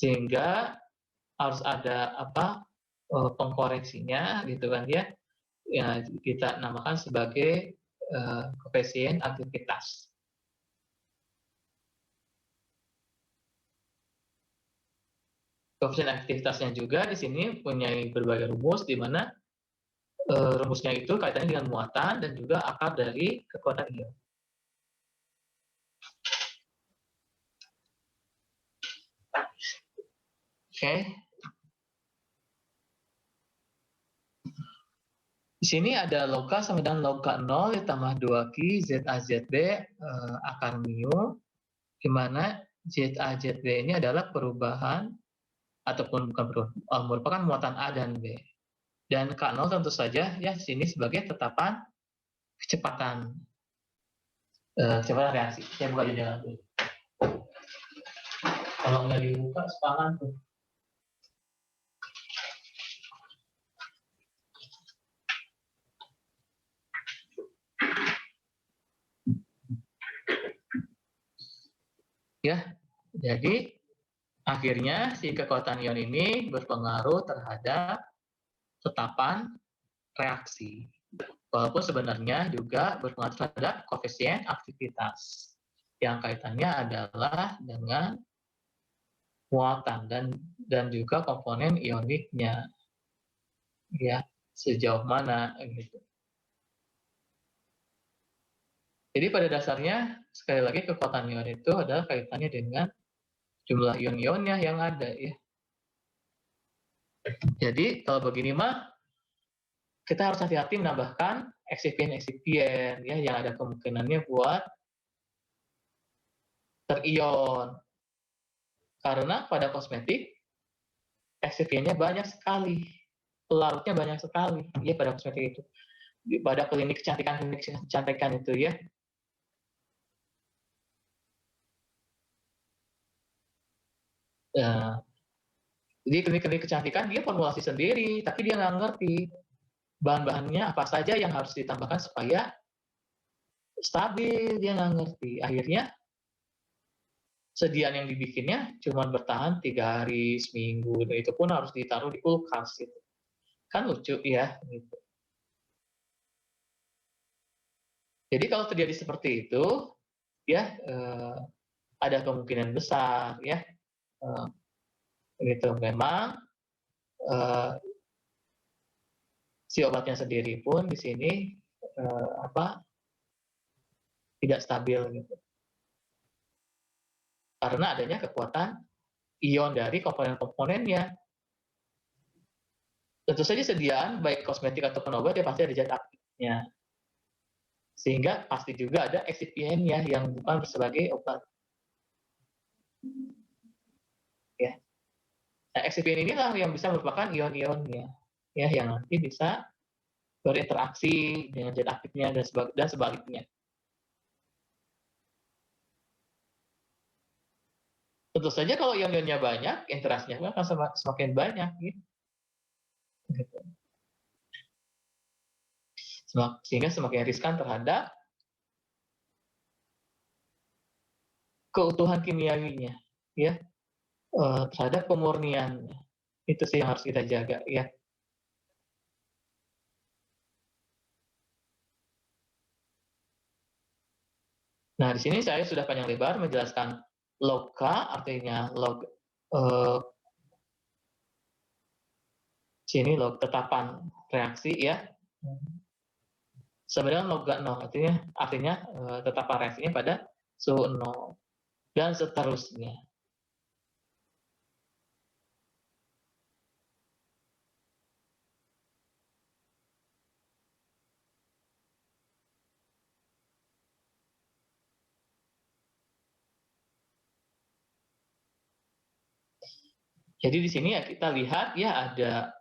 sehingga harus ada pengkoreksinya gitu kan ya. Ya kita namakan sebagai koefisien aktivitas. Koefisien aktivitasnya juga di sini punya berbagai rumus, di mana rumusnya itu kaitannya dengan muatan dan juga akar dari kekuatan ion. Oke. Di sini ada log K sama dengan log K0 ditambah 2Q ZA ZB akar mu, di mana ZA ZB ini adalah perubahan ataupun bukan perubahan, merupakan muatan A dan B. Dan K0 tentu saja ya di sini sebagai tetapan kecepatan reaksi. Saya buka jendela dulu. Kalau nggak dibuka sepangan tuh. Ya, jadi akhirnya si kekuatan ion ini berpengaruh terhadap tetapan reaksi. Walaupun sebenarnya juga berpengaruh terhadap koefisien aktivitas yang kaitannya adalah dengan muatan dan juga komponen ioniknya, ya sejauh mana gitu. Jadi pada dasarnya sekali lagi kekuatan ion itu adalah kaitannya dengan jumlah ion-ionnya yang ada ya. Jadi kalau begini mah kita harus hati-hati menambahkan eksipien ya yang ada kemungkinannya buat terion. Karena pada kosmetik eksipiennya banyak sekali, pelarutnya banyak sekali ya pada kosmetik itu. Pada klinik kecantikan itu ya. Jadi klinik kecantikan dia formulasi sendiri, tapi dia nggak ngerti bahan-bahannya apa saja yang harus ditambahkan supaya stabil, dia nggak ngerti. Akhirnya sediaan yang dibikinnya cuma bertahan 3 hari, seminggu, dan itu pun harus ditaruh di kulkas gitu. Kan lucu ya gitu. Jadi kalau terjadi seperti itu, ya ada kemungkinan besar ya gitu memang si obatnya sendiri pun di sini tidak stabil gitu. Karena adanya kekuatan ion dari komponen-komponennya. Tentu saja sediaan baik kosmetik ataupun obat ya pasti ada zat aktifnya. Sehingga pasti juga ada eksipiennya yang bukan sebagai obat. Ya. Nah, eksipien inilah yang bisa merupakan ion-ionnya, ya, yang nanti bisa berinteraksi dengan zat aktifnya dan sebaliknya. Tentu saja kalau ion-ionnya banyak, interaksinya akan semakin banyak, gitu. Sehingga semakin riskan terhadap keutuhan kimiawinya, ya, terhadap pemurniannya. Itu sih yang harus kita jaga, ya. Nah, di sini saya sudah panjang lebar menjelaskan log K, artinya log sini log tetapan reaksi ya. Sebenarnya log K 0 artinya tetapan reaksinya pada suhu 0 dan seterusnya. Jadi di sini ya kita lihat ya ada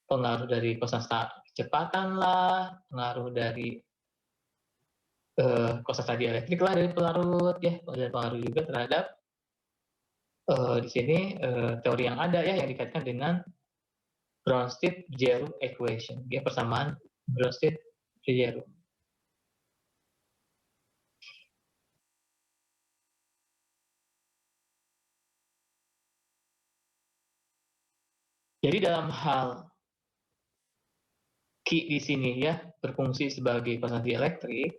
pengaruh dari konstanta kecepatan lah, pengaruh dari konstanta dielektrik lah dari pelarut ya, dan pengaruh juga terhadap di sini teori yang ada ya yang dikaitkan dengan Bronsted-Jeru equation, ya persamaan Bronsted-Jeru. Jadi dalam hal Q di sini ya berfungsi sebagai konstansi elektrik,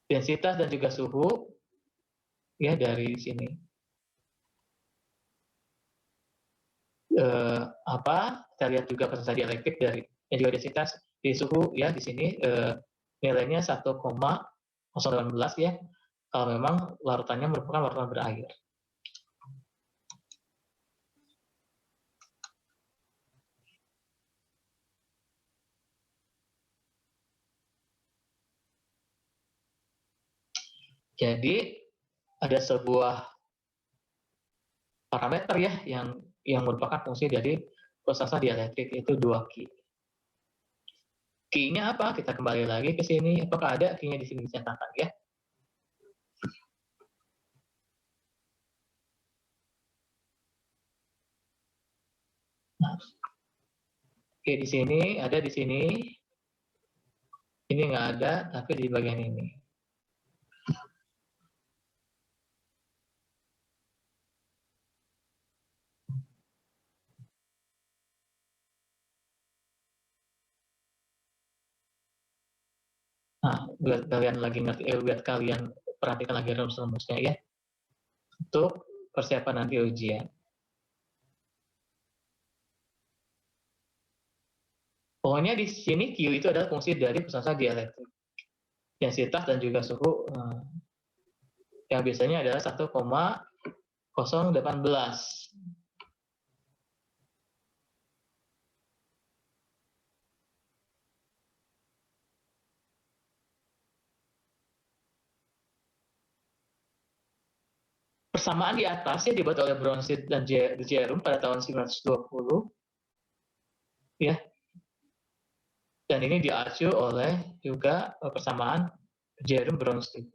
densitas dan juga suhu ya dari sini kita lihat juga konstansi elektrik dari dan juga densitas di suhu ya di sini nilainya 1,018 ya kalau memang larutannya merupakan larutan berair. Jadi ada sebuah parameter ya yang merupakan fungsi dari proses dielektrik itu 2Q. Q-nya apa? Kita kembali lagi ke sini. Apakah ada Q-nya di sini dicatatkan ya? Nah, Q di sini, ada di sini. Ini nggak ada, tapi di bagian ini. Nah, buat kalian lagi ngerti, buat kalian perhatikan lagi rumus-rumusnya ya. Untuk persiapan nanti ujian. Pokoknya di sini Q itu adalah fungsi dari proses dielektrik. Densitas dan juga suhu yang biasanya adalah 1,018. Persamaan di atas ya dibuat oleh Bronsted dan Jerome pada tahun 1920 ya. Dan ini diacu oleh juga persamaan Jerome Bronsted.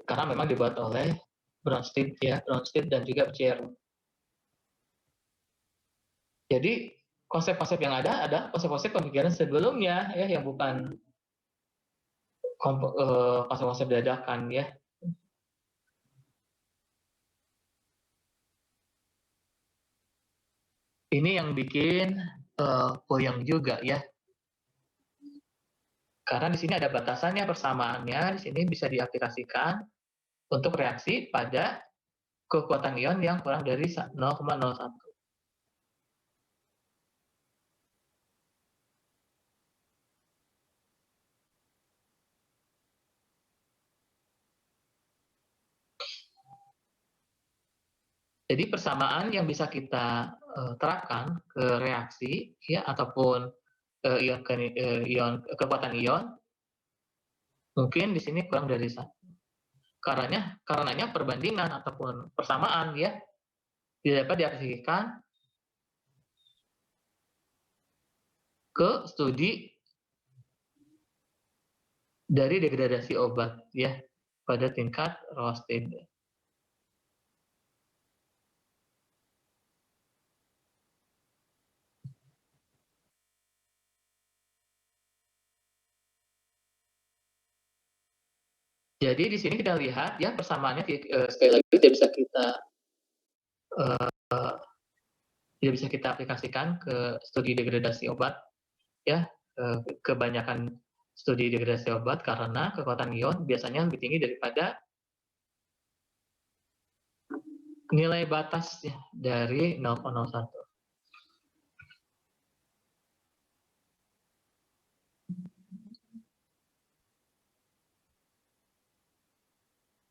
Karena memang dibuat oleh Bronsted ya, Bronsted dan juga Jerome. Jadi konsep-konsep yang ada konsep-konsep pemikiran sebelumnya ya yang bukan konsep-konsep dadakan ya. Ini yang bikin goyang juga ya. Karena di sini ada batasannya persamaannya, di sini bisa diaplikasikan untuk reaksi pada kekuatan ion yang kurang dari 0,01. Jadi persamaan yang bisa kita terapkan ke reaksi ya ataupun kekuatan ion mungkin di sini kurang dari 1. Karenanya perbandingan ataupun persamaan ya tidak dapat diaplikasikan ke studi dari degradasi obat ya pada tingkat Roasted. Jadi di sini kita lihat ya persamaannya sekali lagi tidak bisa kita aplikasikan ke studi degradasi obat ya kebanyakan studi degradasi obat karena kekuatan ion biasanya lebih tinggi daripada nilai batas ya, dari 0,01.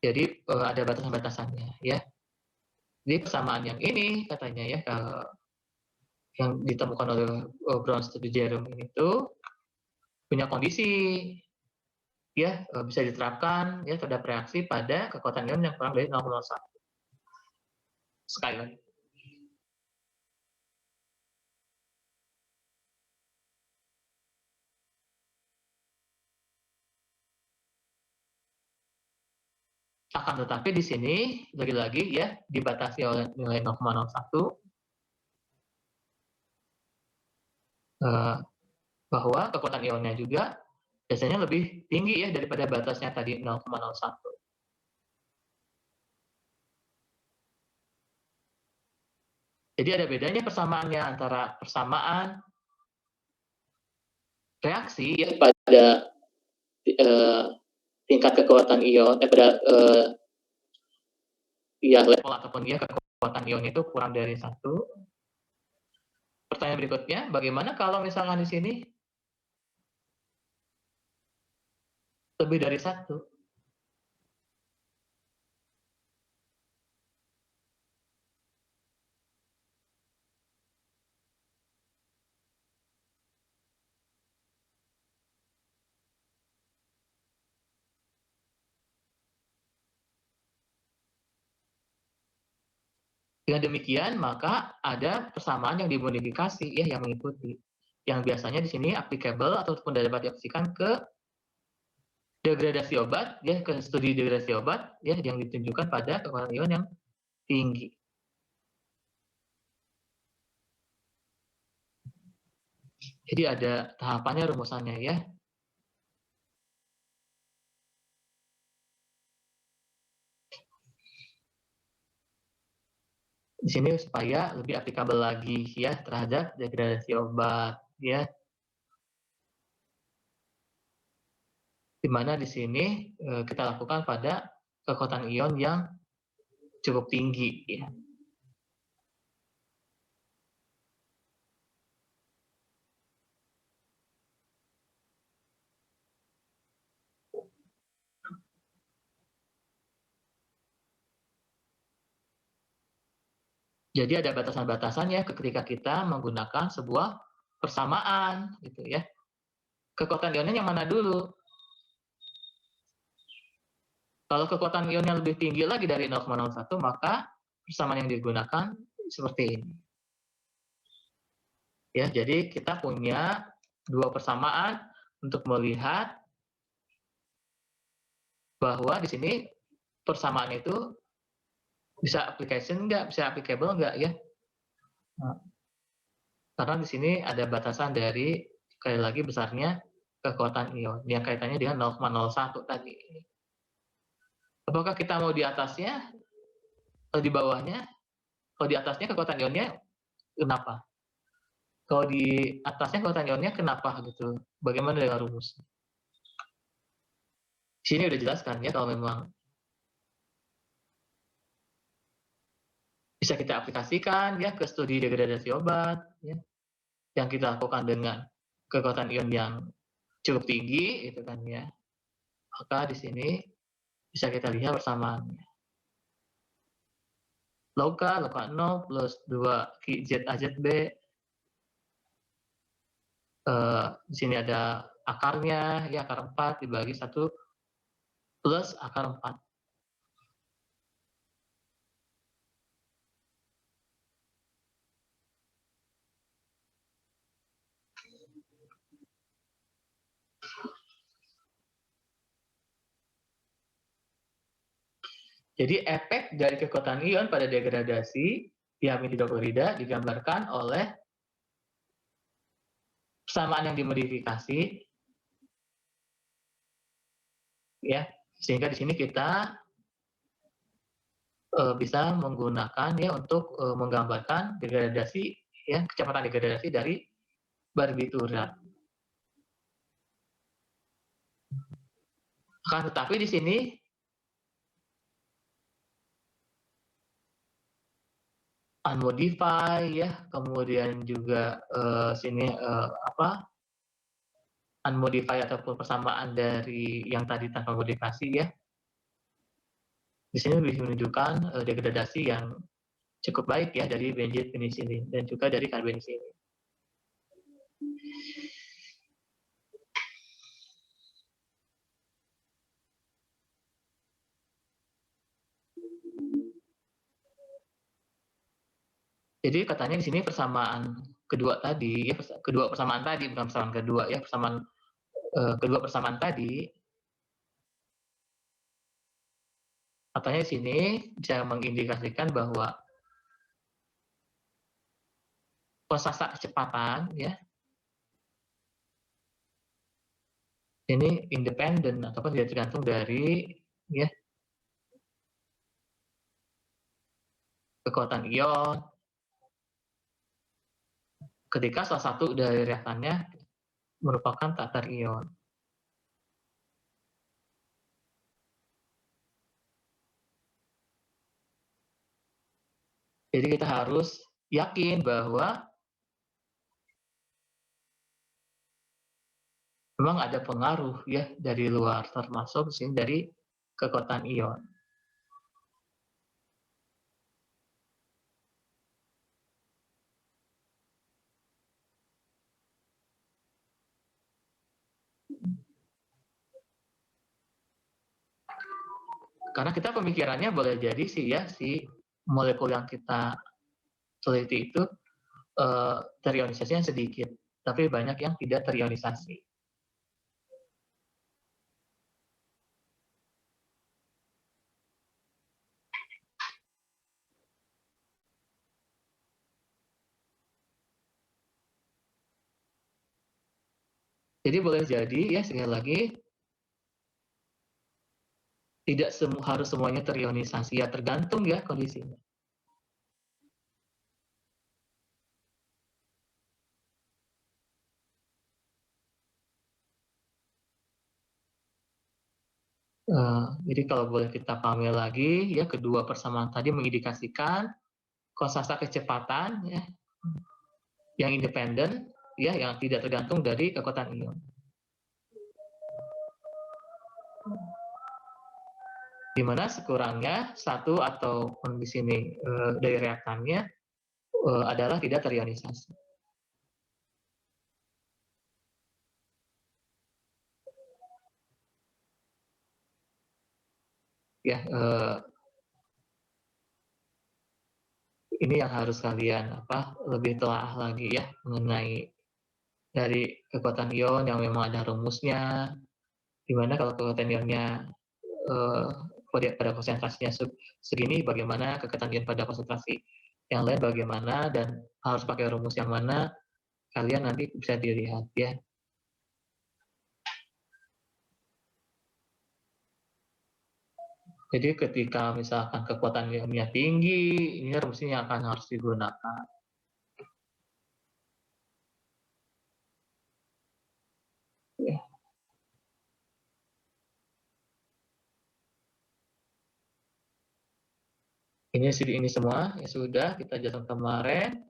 Jadi ada batasan-batasannya ya. Jadi persamaan yang ini katanya ya yang ditemukan oleh Bronsted dan Jerome ini tuh punya kondisi ya bisa diterapkan ya terhadap reaksi pada kekuatan ion yang kurang dari 0,01. Sekali lagi. Akan tetapi di sini lagi-lagi ya dibatasi oleh nilai 0,01 bahwa kekuatan ionnya juga biasanya lebih tinggi ya daripada batasnya tadi 0,01. Jadi ada bedanya persamaannya antara persamaan reaksi ya pada tingkat kekuatan ion pada ya level ataupun ya kekuatan ion itu kurang dari 1. Pertanyaan berikutnya, bagaimana kalau misalkan di sini lebih dari 1? Dengan demikian, maka ada persamaan yang dimodifikasi ya yang mengikuti. Yang biasanya di sini applicable ataupun dapat diaplikasikan ke degradasi obat ya, ke studi degradasi obat ya yang ditunjukkan pada kekuatan ion yang tinggi. Jadi ada tahapannya, rumusannya ya. Di sini supaya lebih applicable lagi ya terhadap degradasi obat ya. Di mana di sini kita lakukan pada kekuatan ion yang cukup tinggi ya. Jadi ada batasan-batasannya ketika kita menggunakan sebuah persamaan gitu ya. Kekuatan ionnya yang mana dulu? Kalau kekuatan ionnya lebih tinggi lagi dari 0,01 maka persamaan yang digunakan seperti ini. Ya, jadi kita punya dua persamaan untuk melihat bahwa di sini persamaan itu bisa application nggak, bisa applicable nggak ya? Nah, karena di sini ada batasan dari sekali lagi besarnya kekuatan ion yang kaitannya dengan 0,01 tadi. Apakah kita mau di atasnya atau di bawahnya? Kalau di atasnya kekuatan ionnya kenapa? Kalau di atasnya kekuatan ionnya kenapa gitu? Bagaimana dengan rumus? Di sini udah jelaskan ya kalau memang bisa kita aplikasikan ya ke studi degradasi obat ya, yang kita lakukan dengan kekuatan ion yang cukup tinggi itu kan ya. Maka di sini bisa kita lihat persamaannya. Log K 0 plus 2 Q Z AZB. Di sini ada akarnya, ya akar 4 dibagi 1 plus akar 4. Jadi efek dari kekuatan ion pada degradasi di hidroklorida digambarkan oleh persamaan yang dimodifikasi ya, sehingga di sini kita bisa menggunakan ya untuk menggambarkan degradasi ya, kecepatan degradasi dari barbiturat. Akan tetapi di sini unmodify ya, kemudian juga sini unmodify ataupun persamaan dari yang tadi tanpa modifikasi ya. Di sini lebih menunjukkan degradasi yang cukup baik ya dari benzil penisilin dan juga dari karbensilin. Jadi katanya di sini persamaan kedua tadi ya, kedua persamaan tadi bukan persamaan kedua ya, persamaan kedua persamaan tadi katanya di sini bisa mengindikasikan bahwa proses kecepatan ya Ini independen ataupun tidak tergantung dari ya kekuatan ion ketika salah satu dari reaktannya merupakan tatar ion. Jadi kita harus yakin bahwa memang ada pengaruh ya dari luar, termasuk sini dari kekuatan ion. Karena kita pemikirannya boleh jadi sih ya si molekul yang kita teliti itu terionisasinya sedikit, tapi banyak yang tidak terionisasi. Jadi boleh jadi ya sekali lagi tidak harus semuanya terionisasi ya, tergantung ya kondisinya. Jadi kalau boleh kita pahami lagi ya kedua persamaan tadi mengindikasikan konstanta kecepatan ya yang independen ya yang tidak tergantung dari kekuatan ion. Di mana sekurangnya satu ataupun di sini dari reaktannya adalah tidak terionisasi. Ya, ini yang harus kalian lebih telah lagi ya mengenai dari kekuatan ion yang memang ada rumusnya, di mana kalau kekuatan ionnya pada konsentrasinya segini, bagaimana kekuatan ion pada konsentrasi yang lain bagaimana, dan harus pakai rumus yang mana, kalian nanti bisa dilihat ya. Jadi ketika misalkan kekuatan ionnya tinggi, ini rumusnya akan harus digunakan. Ya. Ini semua ya sudah kita jelaskan kemarin.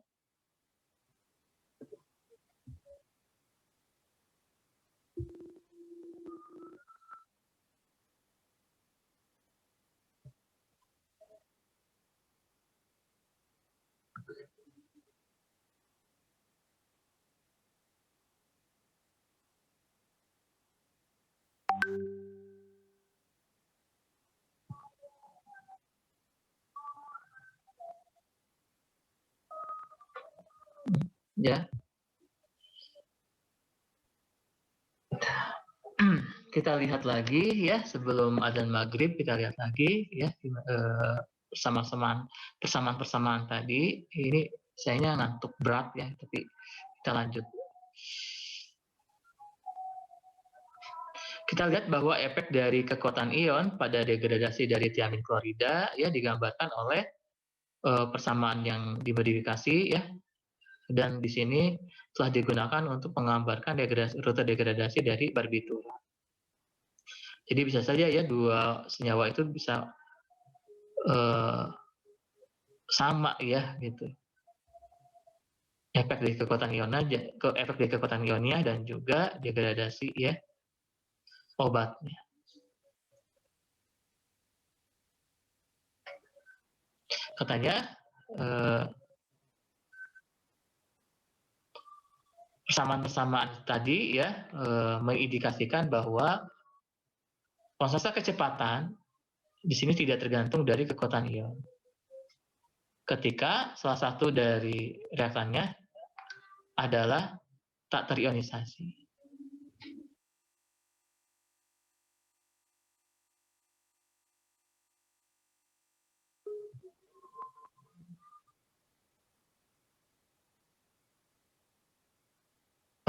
Ya. Kita lihat lagi ya sebelum adzan maghrib, kita lihat lagi ya persamaan tadi. Ini sayanya ngantuk berat ya, tapi kita lanjut. Kita lihat bahwa efek dari kekuatan ion pada degradasi dari tiamin klorida ya digambarkan oleh persamaan yang dimodifikasi ya, dan di sini telah digunakan untuk menggambarkan rute degradasi dari barbitura. Jadi bisa saja ya dua senyawa itu bisa sama ya gitu. Efek dari kekuatan ion aja, efek dari kekuatan ionnya dan juga degradasi ya obatnya. Katanya persamaan-persamaan tadi ya mengindikasikan bahwa konstanta kecepatan di sini tidak tergantung dari kekuatan ion. Ketika salah satu dari reaktannya adalah tak terionisasi.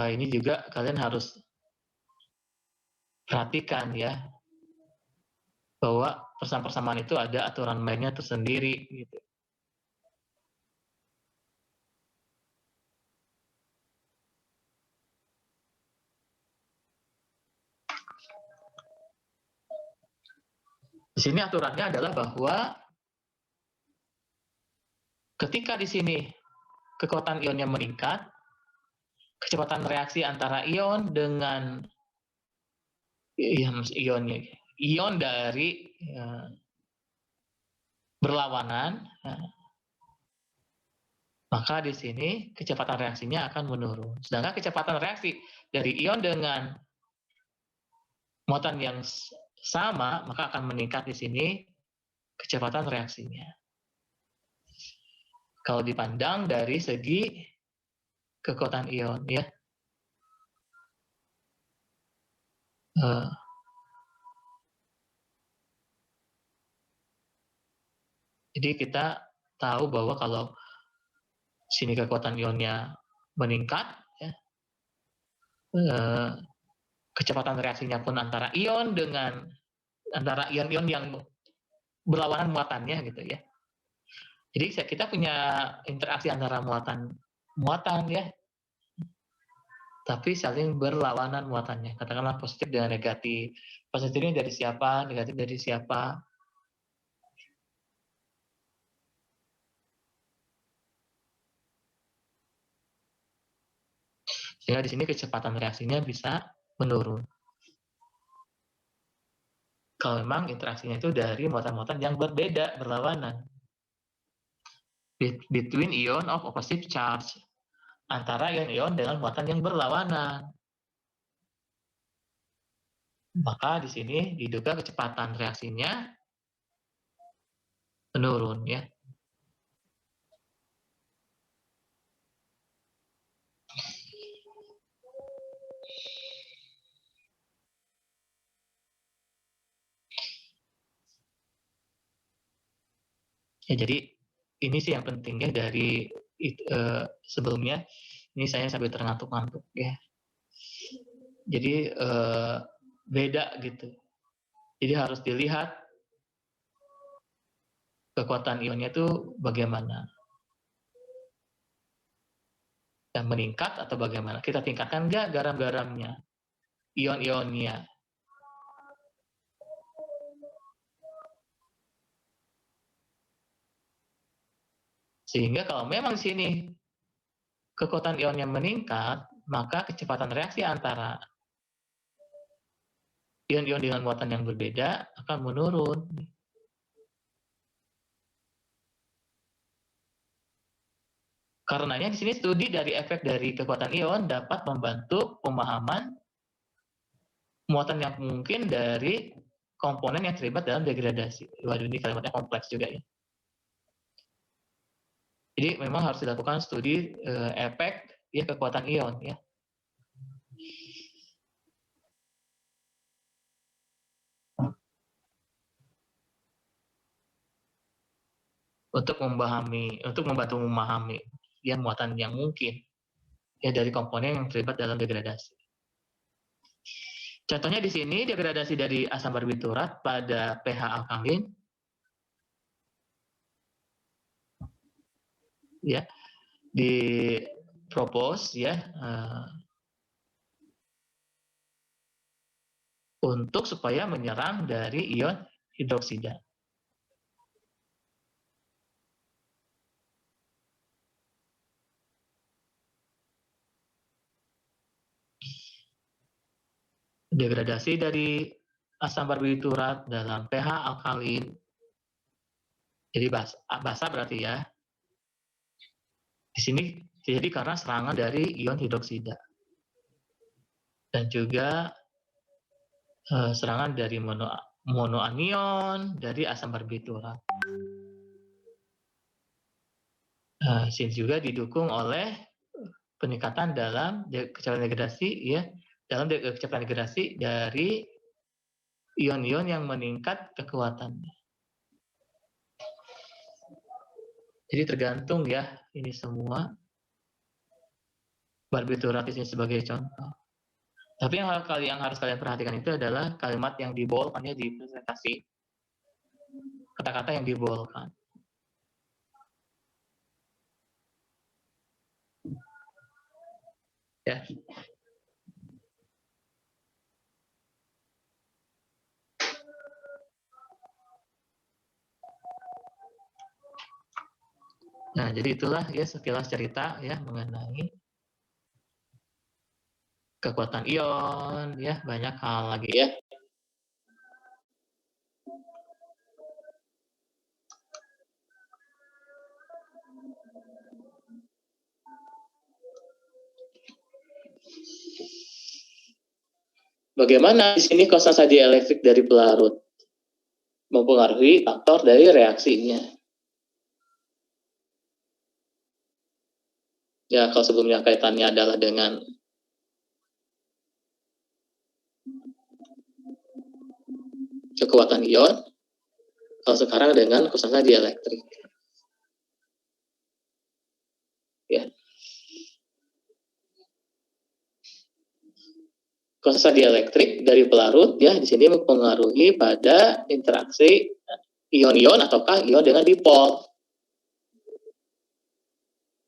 Nah, ini juga kalian harus perhatikan ya, bahwa persamaan itu ada aturan mainnya tersendiri gitu. Di sini aturannya adalah bahwa ketika di sini kekuatan ionnya meningkat, kecepatan reaksi antara ion dengan ion dari berlawanan, maka di sini kecepatan reaksinya akan menurun. Sedangkan kecepatan reaksi dari ion dengan muatan yang sama, maka akan meningkat di sini kecepatan reaksinya. Kalau dipandang dari segi kekuatan ion ya. Jadi kita tahu bahwa kalau sini kekuatan ionnya meningkat, ya, kecepatan reaksinya pun antara ion dengan antara ion-ion yang berlawanan muatannya gitu ya. Jadi kita punya interaksi antara muatan ya, tapi saling berlawanan muatannya. Katakanlah positif dengan negatif. Positifnya dari siapa, negatif dari siapa. Sehingga di sini kecepatan reaksinya bisa menurun. Kalau memang interaksinya itu dari muatan-muatan yang berbeda, berlawanan. Between ion of opposite charge. Antara ion-ion dengan muatan yang berlawanan. Maka di sini diduga kecepatan reaksinya menurun ya. Ya, jadi ini sih yang pentingnya dari sebelumnya. Ini saya sampai terngantuk-ngantuk ya. Jadi beda gitu. Jadi harus dilihat kekuatan ionnya itu bagaimana. Dan meningkat atau bagaimana. Kita tingkatkan nggak garam-garamnya, ion-ionnya. Sehingga kalau memang di sini kekuatan ionnya meningkat, maka kecepatan reaksi antara ion-ion dengan muatan yang berbeda akan menurun. Karenanya di sini studi dari efek dari kekuatan ion dapat membantu pemahaman muatan yang mungkin dari komponen yang terlibat dalam degradasi. Waduh, ini kalimatnya kompleks juga ya. Jadi memang harus dilakukan studi efek ya kekuatan ion ya. Untuk membantu memahami ya muatan yang mungkin ya dari komponen yang terlibat dalam degradasi. Contohnya di sini degradasi dari asam barbiturat pada pH alkalin ya dipropos ya untuk supaya menyerang dari ion hidroksida. Degradasi dari asam barbiturat dalam pH alkalin. Jadi basa berarti ya. Di sini jadi karena serangan dari ion hidroksida. Dan juga serangan dari monoanion dari asam barbiturat. Sini juga didukung oleh peningkatan dalam kecepatan degradasi ya, dalam kecepatan degradasi dari ion-ion yang meningkat kekuatannya. Jadi tergantung ya ini semua. Barbiturat ini sebagai contoh. Tapi yang harus kalian perhatikan itu adalah kalimat yang dibolkan ya di presentasi. Kata-kata yang dibolkan. Ya. Nah, jadi itulah ya sekilas cerita ya mengenai kekuatan ion ya, banyak hal lagi ya. Bagaimana di sini konstanta dielektrik dari pelarut mempengaruhi faktor dari reaksinya? Ya, kalau sebelumnya kaitannya adalah dengan kekuatan ion, kalau sekarang dengan konstanta dielektrik. Ya. Konstanta dielektrik dari pelarut ya di sini mempengaruhi pada interaksi ion-ion ataukah ion dengan dipol.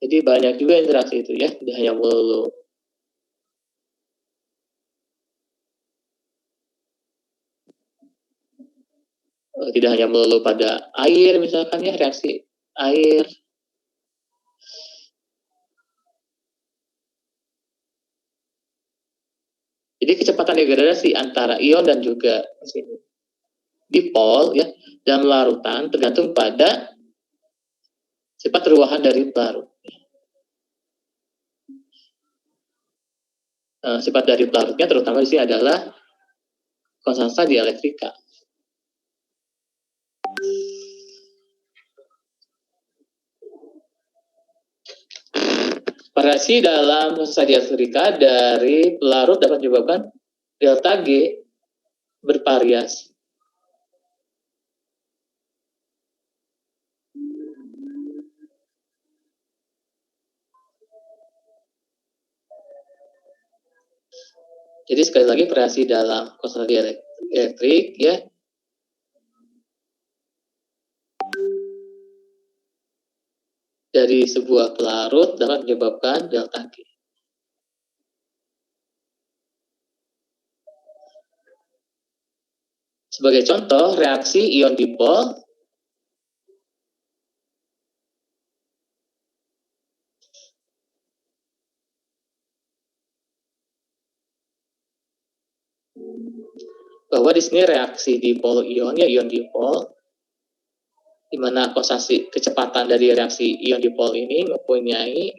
Jadi banyak juga interaksi itu ya, tidak hanya melulu pada air misalkan ya, reaksi air. Jadi kecepatan degradasi antara ion dan juga dipol ya dalam larutan tergantung pada sifat ruahan dari pelarut. Sifat dari pelarutnya terutama di sini adalah konstanta dielektrika. Variasi dalam konstanta dielektrika dari pelarut dapat menyebabkan delta G bervariasi. Jadi sekali lagi variasi dalam konstanta dielektrik ya dari sebuah pelarut dapat menyebabkan delta G. Sebagai contoh, reaksi ion dipol bahwa di sini reaksi dipol ion ya ion dipol di mana konstanta kecepatan dari reaksi ion dipol ini mempunyai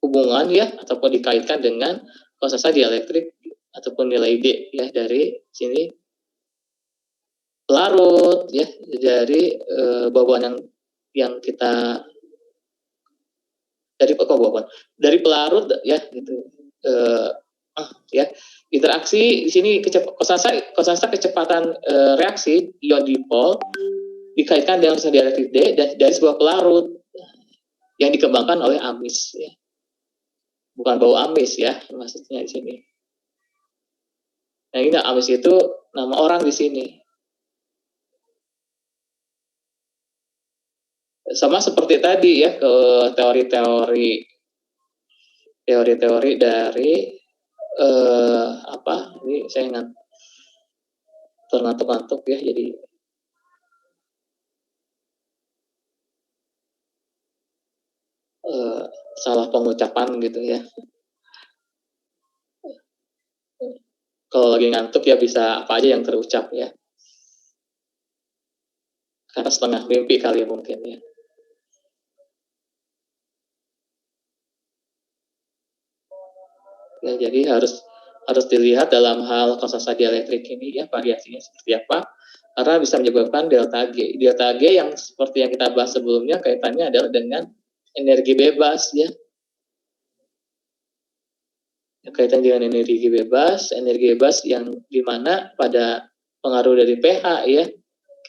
hubungan ya ataupun dikaitkan dengan konstanta dielektrik ataupun nilai D ya dari sini pelarut ya dari bauan yang kita dari pelarut ya gitu ya interaksi di sini konstanta kecepatan reaksi ion dipol dikaitkan dengan konstanta dielektrik D dari sebuah pelarut yang dikembangkan oleh Amis ya. Bukan bau amis ya maksudnya di sini. Nah ini Amis itu nama orang di sini. Sama seperti tadi ya ke teori-teori dari ini saya ngantuk ya jadi salah pengucapan gitu ya. Kalau lagi ngantuk ya bisa apa aja yang terucap ya. Karena setengah mimpi kali mungkin ya. Ya jadi harus dilihat dalam hal konstanta dielektrik ini ya variasinya seperti apa karena bisa menyebabkan delta G. Delta G yang seperti yang kita bahas sebelumnya kaitannya adalah dengan energi bebas ya. Kaitan dengan energi bebas yang dimana pada pengaruh dari pH ya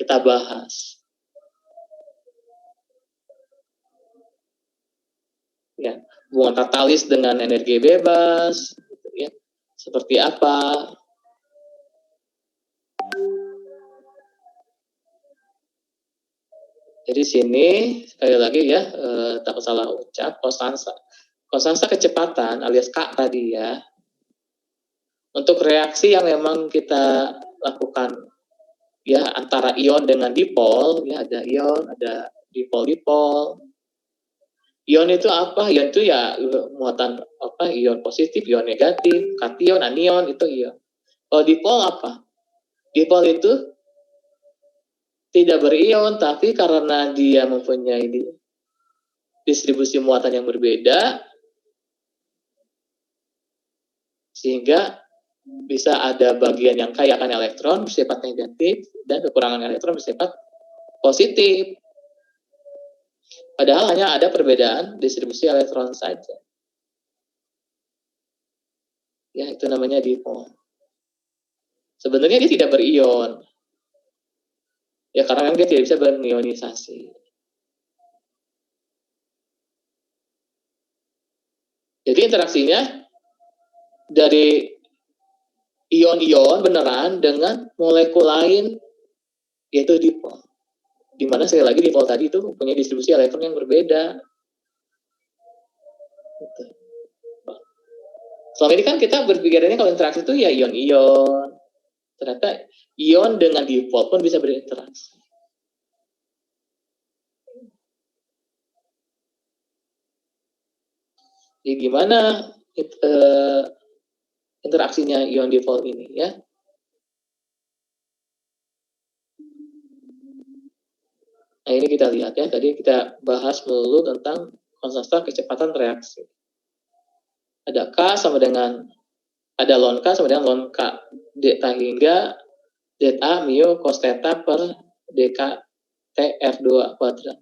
kita bahas. Ya, hubungan katalis dengan energi bebas, gitu ya. Seperti apa? Jadi sini sekali lagi ya, takut salah ucap, kosansa kecepatan alias K tadi ya. Untuk reaksi yang memang kita lakukan ya antara ion dengan dipol, ya ada ion, ada dipol-dipol. Ion itu apa? Ion itu ya muatan apa? Ion positif, ion negatif, kation, anion itu ion. Kalau dipol apa? Dipol itu tidak berion, tapi karena dia mempunyai distribusi muatan yang berbeda, sehingga bisa ada bagian yang kaya akan elektron bersifat negatif dan kekurangan elektron bersifat positif. Padahal hanya ada perbedaan distribusi elektron saja. Ya, itu namanya dipol. Sebenarnya dia tidak berion. Ya, karena dia tidak bisa bernionisasi. Jadi interaksinya dari ion-ion beneran dengan molekul lain, yaitu dipol. Di mana sekali lagi dipol tadi itu punya distribusi elektron yang berbeda. Selama ini kan kita berpikirannya kalau interaksi itu ya ion-ion. Ternyata ion dengan dipol pun bisa berinteraksi. Jadi gimana interaksinya ion dipol ini ya? Nah ini kita lihat ya, tadi kita bahas melulu tentang konstanta kecepatan reaksi. Ada K sama dengan, ada ln K sama dengan ln K. Delta hingga ZA mu cos theta per dk TF2 kuadrat.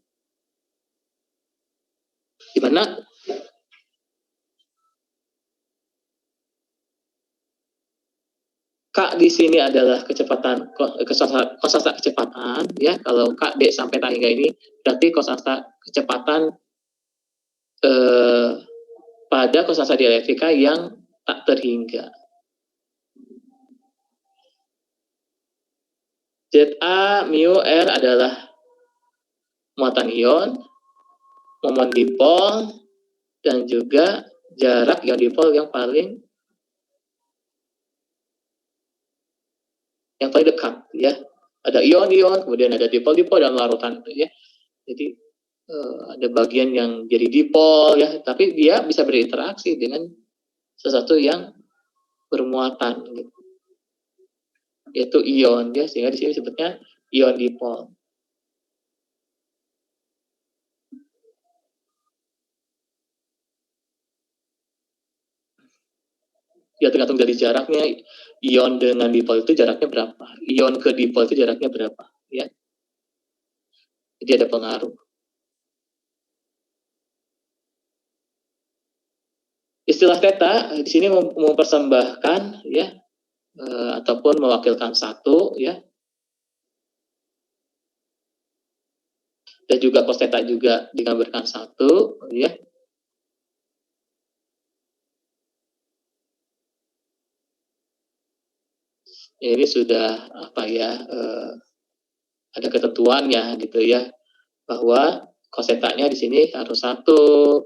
Dimana K di sini adalah kecepatan, konstanta kecepatan ya. Kalau K D sampai T hingga ini berarti konstanta kecepatan pada konstanta dielektrika yang tak terhingga. ZA mu R adalah muatan ion, momen dipol, dan juga jarak ion dipol yang paling dekat ya. Ada ion-ion, kemudian ada dipol-dipol dan larutan ya. Jadi ada bagian yang jadi dipol ya, tapi dia bisa berinteraksi dengan sesuatu yang bermuatan gitu. Yaitu ion ya, sehingga di sini sebutnya ion dipol. Ya tergantung dari jaraknya, ion dengan dipol itu jaraknya berapa, ion ke dipol itu jaraknya berapa ya. Jadi ada pengaruh. Istilah theta di sini mempersembahkan ya ataupun mewakilkan satu ya. Dan juga cos theta juga digambarkan satu ya. Ini sudah apa ya, ada ketentuannya gitu ya, bahwa cos theta-nya di sini harus satu,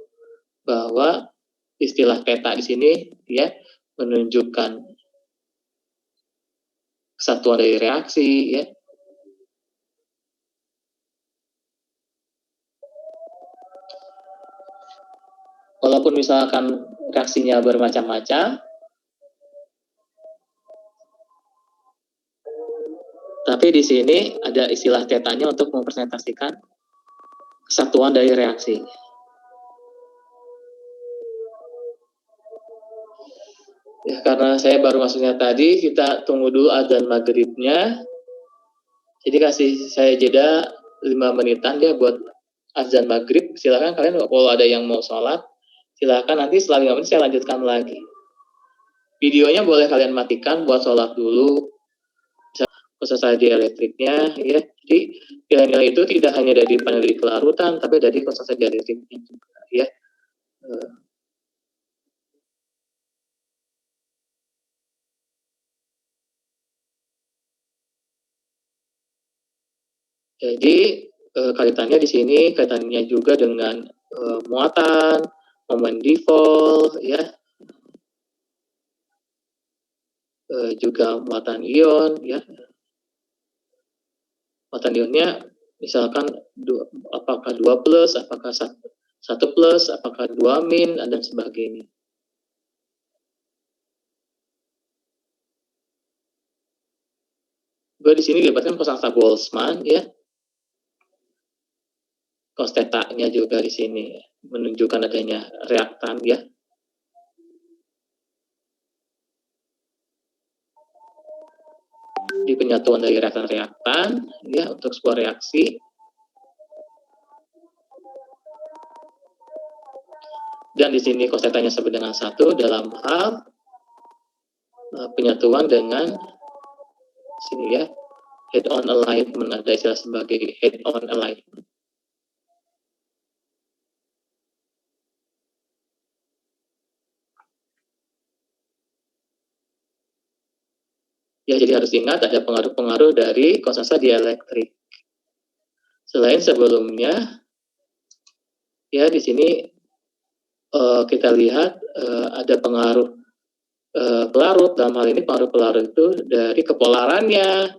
bahwa istilah theta di sini ya menunjukkan kesatuan dari reaksi ya. Walaupun misalkan reaksinya bermacam-macam, tapi di sini ada istilah theta-nya untuk mempresentasikan kesatuan dari reaksi. Ya, karena saya baru masuknya tadi, kita tunggu dulu adzan maghribnya. Jadi kasih saya jeda 5 menitan ya buat azan maghrib. Silakan kalian kalau ada yang mau sholat, silakan nanti setelah 5 menit saya lanjutkan lagi. Videonya boleh kalian matikan buat sholat dulu. Konstanta dielektriknya ya. Jadi nilai-nilai itu tidak hanya dari panel kelarutan, tapi dari konstanta dielektriknya juga ya. Jadi kaitannya di sini kaitannya juga dengan muatan, momen dipol, ya, juga muatan ion, ya. Muatan ionnya misalkan apakah 2 plus, apakah 1 plus, apakah 2 min, dan sebagainya. Juga di sini dilibatkan konstanta Boltzmann, ya. Cos theta-nya juga di sini menunjukkan adanya reaktan, ya. Di penyatuan dari reaktan-reaktan, ya, untuk sebuah reaksi. Dan di sini cos theta-nya sama dengan 1 dalam hal penyatuan dengan sini, ya, head-on alignment, ada istilah sebagai head-on alignment. Ya, jadi harus ingat ada pengaruh-pengaruh dari konstanta dielektrik. Selain sebelumnya, ya, di sini kita lihat ada pengaruh pelarut. Dalam hal ini pengaruh pelarut itu dari kepolarannya.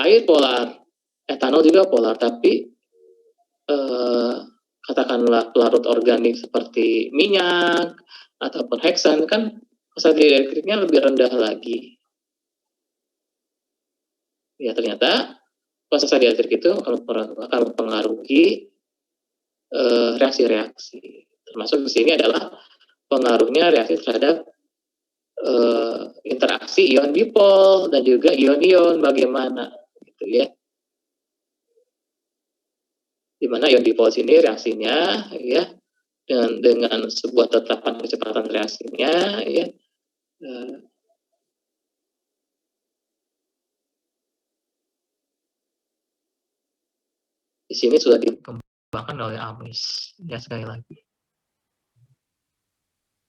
Air polar, etanol juga polar, tapi katakanlah pelarut organik seperti minyak ataupun heksan, kan konstanta dielektriknya lebih rendah lagi. Ya, ternyata konstanta dielektrik itu akan mempengaruhi reaksi-reaksi. Termasuk di sini adalah pengaruhnya reaksi terhadap interaksi ion dipol dan juga ion-ion bagaimana, gitu, ya. Di mana ion dipol sini reaksinya, ya, dengan sebuah tetapan kecepatan reaksinya, ya, di sini sudah dikembangkan oleh Amis, ya, sekali lagi.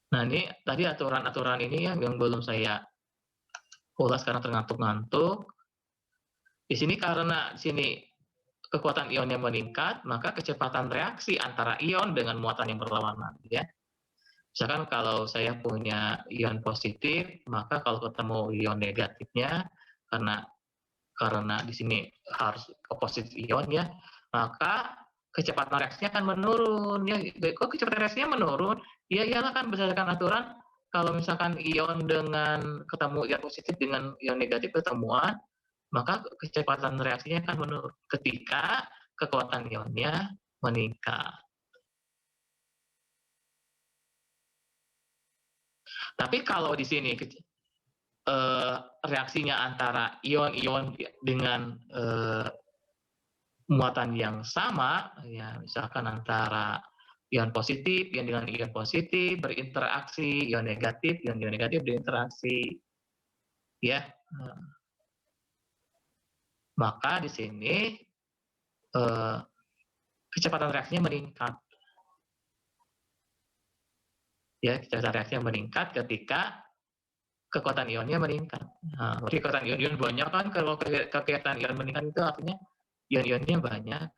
Nah, ini tadi aturan-aturan ini yang belum saya ulas karena terngantuk-ngantuk. Di sini karena di sini kekuatan ionnya meningkat, maka kecepatan reaksi antara ion dengan muatan yang berlawanan, ya. Misalkan kalau saya punya ion positif, maka kalau ketemu ion negatifnya, karena di sini harus opposite ion, ya, maka kecepatan reaksinya akan menurun, ya. Kok kecepatan reaksinya menurun? Ya iyalah, kan berdasarkan aturan kalau misalkan ion dengan ketemu ion positif dengan ion negatif ketemuan, maka kecepatan reaksinya akan menurun ketika kekuatan ionnya meningkat. Tapi kalau di sini reaksinya antara ion-ion dengan muatan yang sama, ya, misalkan antara ion positif, ion dengan ion positif berinteraksi, ion negatif berinteraksi, ya. Maka di sini kecepatan reaksinya meningkat. Ya, kecepatan reaksinya meningkat ketika kekuatan ionnya meningkat. Nah, kekuatan ion-ion banyak kan, kalau kegiatan ion meningkat itu artinya ion-ionnya banyak.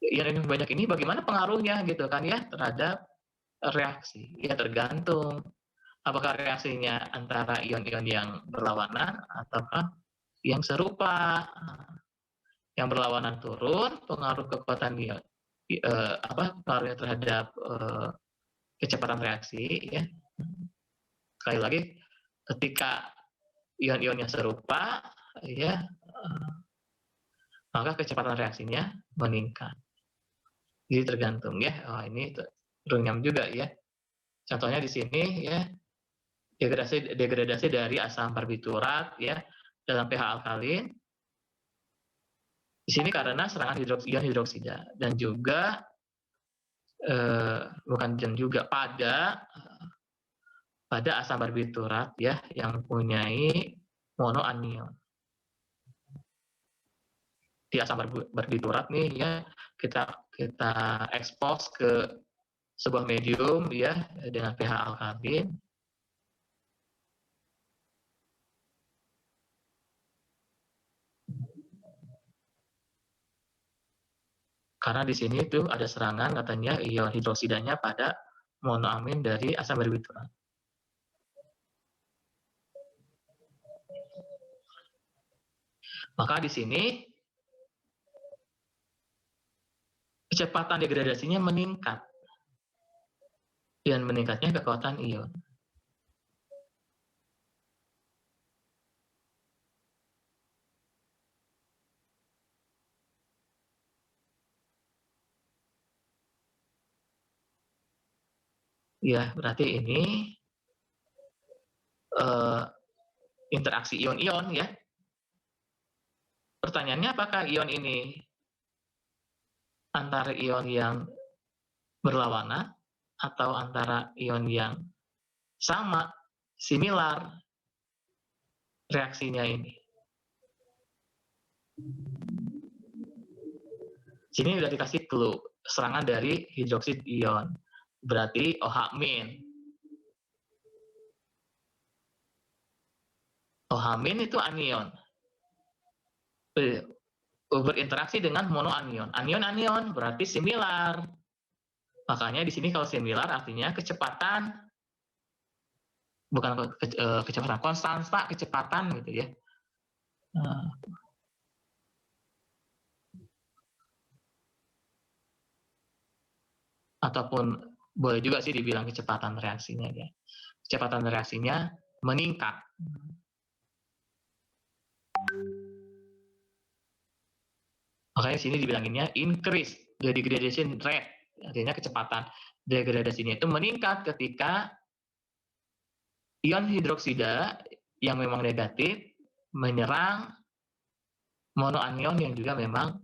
Ion-ion banyak ini bagaimana pengaruhnya, gitu kan, ya, terhadap reaksi? Ya, tergantung apakah reaksinya antara ion-ion yang berlawanan ataukah yang serupa. Yang berlawanan turun, pengaruh kekuatan ion, pengaruhnya terhadap kecepatan reaksi, ya. Sekali lagi, ketika ion-ionnya serupa, ya, maka kecepatan reaksinya meningkat. Jadi tergantung, ya. Ini runyam juga, ya. Contohnya di sini, ya, degradasi dari asam barbiturat, ya, dalam pH alkalin. Di sini karena serangan ion hidroksida dan juga pada asam barbiturat, ya, yang mempunyai monoanion. Di asam barbiturat nih, ya, kita ekspos ke sebuah medium, ya, dengan pH alkalin. Karena di sini tuh ada serangan katanya ion hidroksidanya pada monoamin dari asam barbiturat. Maka di sini kecepatan degradasinya meningkat dan meningkatnya kekuatan ion. Ya, berarti ini interaksi ion-ion ya. Pertanyaannya apakah ion ini antara ion yang berlawanan atau antara ion yang sama, similar reaksinya ini. Sini udah dikasih clue, serangan dari hidroksid ion. Berarti OH-. OH- itu anion. Berinteraksi dengan monoanion. Anion-anion berarti similar. Makanya di sini kalau similar artinya kecepatan, bukan kecepatan, konstanta kecepatan gitu ya. Ataupun boleh juga sih dibilang kecepatan reaksinya ya. Kecepatan reaksinya meningkat. Makanya sini dibilanginnya increase the degradation rate, artinya kecepatan degradasinya itu meningkat ketika ion hidroksida yang memang negatif menyerang monoanion yang juga memang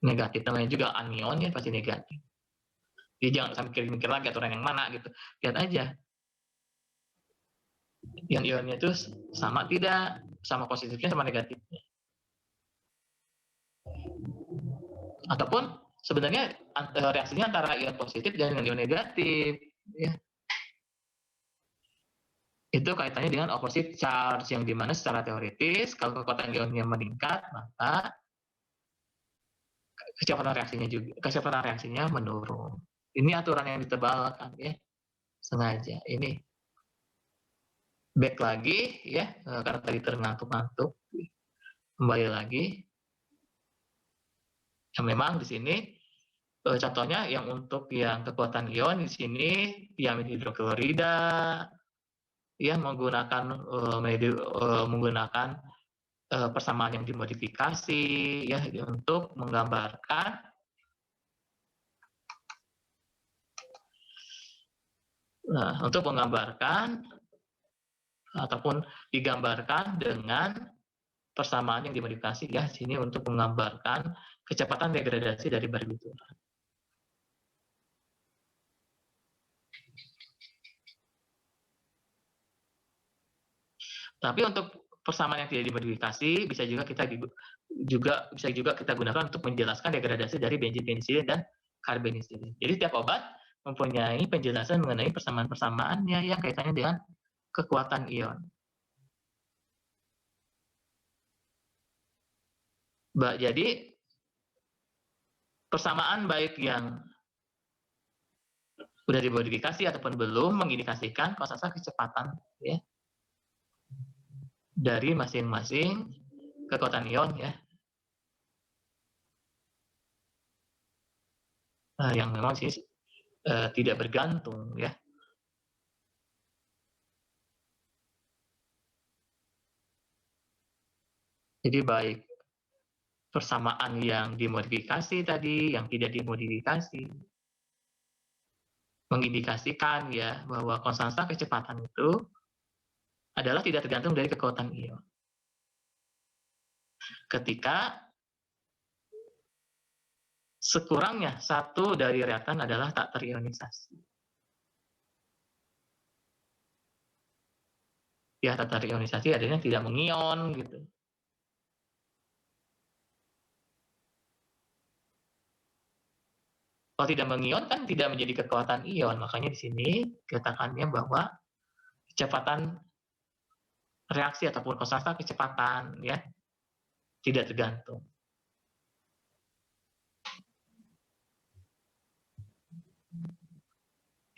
negatif. Namanya juga anion ya pasti negatif. Jadi jangan sampai mikir lagi aturan yang mana gitu. Lihat aja ion-ionnya itu sama tidak, sama positifnya sama negatifnya. Ataupun sebenarnya reaksinya antara ion positif dan ion negatif ya. Itu kaitannya dengan opposite charge yang dimana secara teoritis kalau kekuatan ionnya meningkat maka kecepatan reaksinya menurun. Ini aturan yang ditebalkan ya, sengaja. Ini back lagi ya, karena tadi terngantuk-ngantuk. Kembali lagi. Yang memang di sini contohnya yang untuk yang kekuatan ion di sini diamin hidroklorida ya menggunakan persamaan yang dimodifikasi ya untuk menggambarkan ataupun digambarkan dengan persamaan yang dimodifikasi ya sini untuk menggambarkan kecepatan degradasi dari barbiturat. Tapi untuk persamaan yang tidak dimodifikasi bisa juga kita gunakan untuk menjelaskan degradasi dari benzin-benzin dan karbenisilin. Jadi tiap obat mempunyai penjelasan mengenai persamaan-persamaannya yang kaitannya dengan kekuatan ion. Jadi persamaan baik yang sudah dimodifikasi ataupun belum mengindikasikan konstanta kecepatan ya dari masing-masing kekuatan ion ya yang memang sih tidak bergantung ya. Jadi baik persamaan yang dimodifikasi tadi, yang tidak dimodifikasi, mengindikasikan ya bahwa konstanta kecepatan itu adalah tidak tergantung dari kekuatan ion. Ketika sekurangnya satu dari reaktan adalah tak terionisasi. Ya, tak terionisasi adanya tidak mengion gitu. Kalau tidak mengion kan tidak menjadi kekuatan ion, makanya di sini katakannya bahwa kecepatan reaksi ataupun konstanta kecepatan ya tidak tergantung.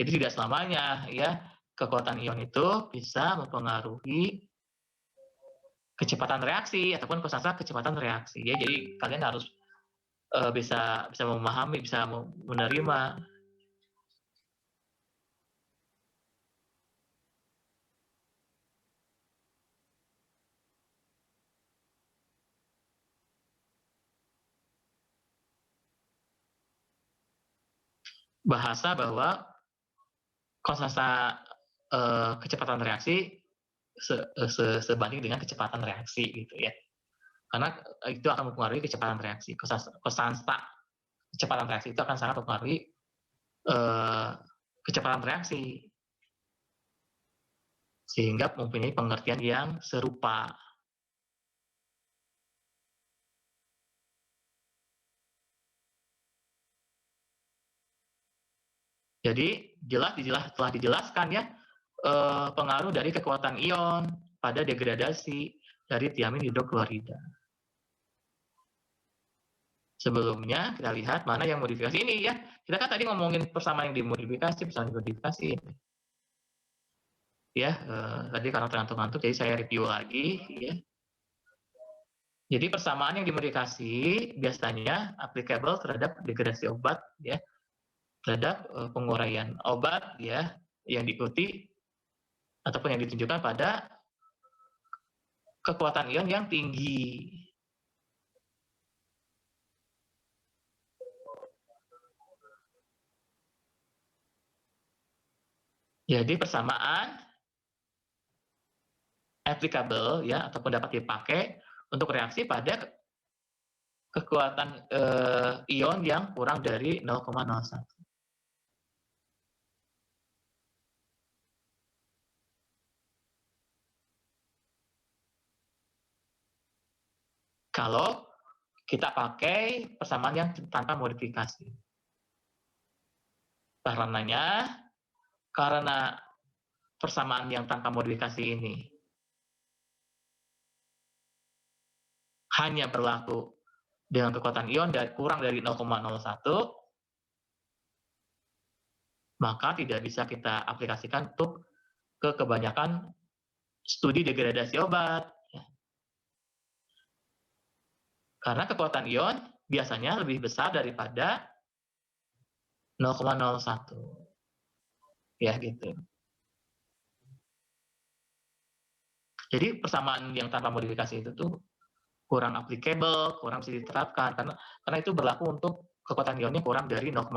Jadi tidak selamanya ya kekuatan ion itu bisa mempengaruhi kecepatan reaksi ataupun konstan kecepatan reaksi ya. Jadi kalian harus bisa bisa memahami, bisa menerima. Bahasa bahwa konstan kecepatan reaksi sebanding dengan kecepatan reaksi gitu ya. Karena itu akan mempengaruhi kecepatan reaksi. Konstanta kecepatan reaksi itu akan sangat mempengaruhi kecepatan reaksi sehingga mempunyai pengertian yang serupa. Jadi telah dijelaskan ya pengaruh dari kekuatan ion pada degradasi dari tiamin hidroklorida. Sebelumnya kita lihat mana yang modifikasi ini ya. Kita kan tadi ngomongin persamaan yang dimodifikasi, persamaan yang dimodifikasi. Ya, tadi karena tergantung-gantung jadi saya review lagi ya. Jadi persamaan yang dimodifikasi biasanya applicable terhadap degradasi obat ya, terhadap penguraian obat ya yang diikuti ataupun yang ditunjukkan pada kekuatan ion yang tinggi. Jadi persamaan applicable ya ataupun dapat dipakai untuk reaksi pada kekuatan ion yang kurang dari 0,01. Kalau kita pakai persamaan yang tanpa modifikasi. Karena persamaan yang tanpa modifikasi ini hanya berlaku dengan kekuatan ion kurang dari 0,01, maka tidak bisa kita aplikasikan untuk ke kebanyakan studi degradasi obat. Karena kekuatan ion biasanya lebih besar daripada 0,01. Ya gitu. Jadi persamaan yang tanpa modifikasi itu tuh kurang applicable, kurang bisa diterapkan karena itu berlaku untuk kekuatan ionnya kurang dari 0,01.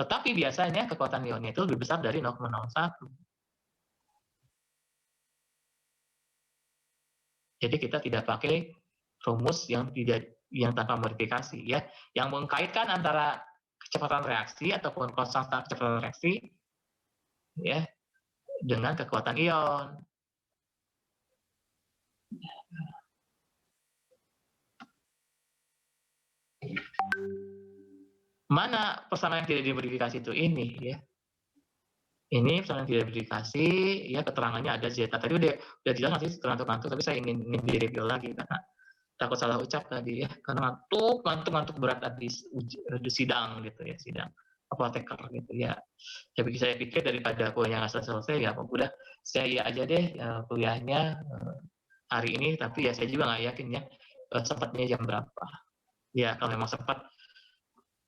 Tetapi biasanya kekuatan ionnya itu lebih besar dari 0,01. Jadi kita tidak pakai rumus yang tanpa modifikasi ya, yang mengkaitkan antara kecepatan reaksi ataupun konstanta kecepatan reaksi ya dengan kekuatan ion. Mana persamaan yang tidak dimodifikasi itu ini ya. Ini persamaan yang tidak dimodifikasi ya keterangannya ada zeta. Tadi udah jelas nanti ngantuk-ngantuk tapi saya ingin direview lagi karena takut salah ucap tadi ya karena ngantuk berat habis sidang gitu ya, sidang apoteker gitu ya. Jadi saya pikir daripada kuliahnya nggak selesai ya udah saya iya aja deh kuliahnya hari ini, tapi ya saya juga nggak yakin ya sempatnya jam berapa. Ya kalau memang sempat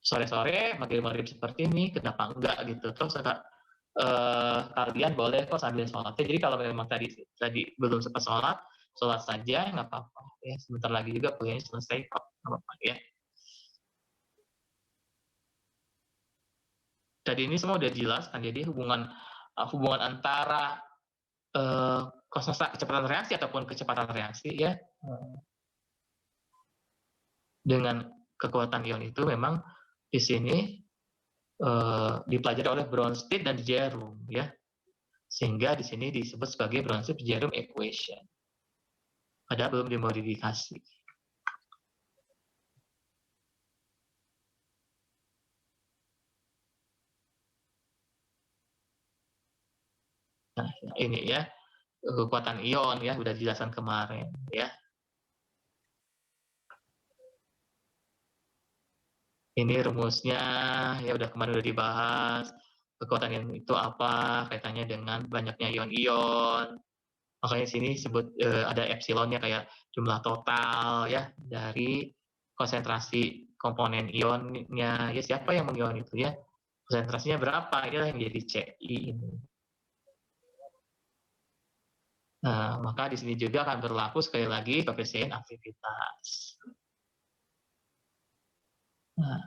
sore-sore maghrib-maghrib seperti ini kenapa enggak gitu. Terus kalian boleh kok sambil sholat. Jadi kalau memang tadi belum sempat sholat saja nggak apa-apa ya, sebentar lagi juga kuliahnya selesai kok, nggak apa-apa ya. Tadi ini semua udah jelas kan, jadi hubungan antara konstanta kecepatan reaksi ataupun kecepatan reaksi ya dengan kekuatan ion itu memang di sini dipelajari oleh Bronsted dan Jerome ya, sehingga di sini disebut sebagai Bronsted-Jerome equation. Padahal belum dimodifikasi. Nah, ini ya kekuatan ion ya udah dijelaskan kemarin ya. Ini rumusnya ya udah kemarin udah dibahas. kekuatan ion itu apa, kaitannya dengan banyaknya ion-ion. Makanya di sini sebut ada epsilonnya kayak jumlah total ya dari konsentrasi komponen ionnya. Ya siapa yang mengion itu ya? Konsentrasinya berapa? Inilah yang jadi CI ini. Nah, maka di sini juga akan berlaku sekali lagi koefisien aktivitas. Nah,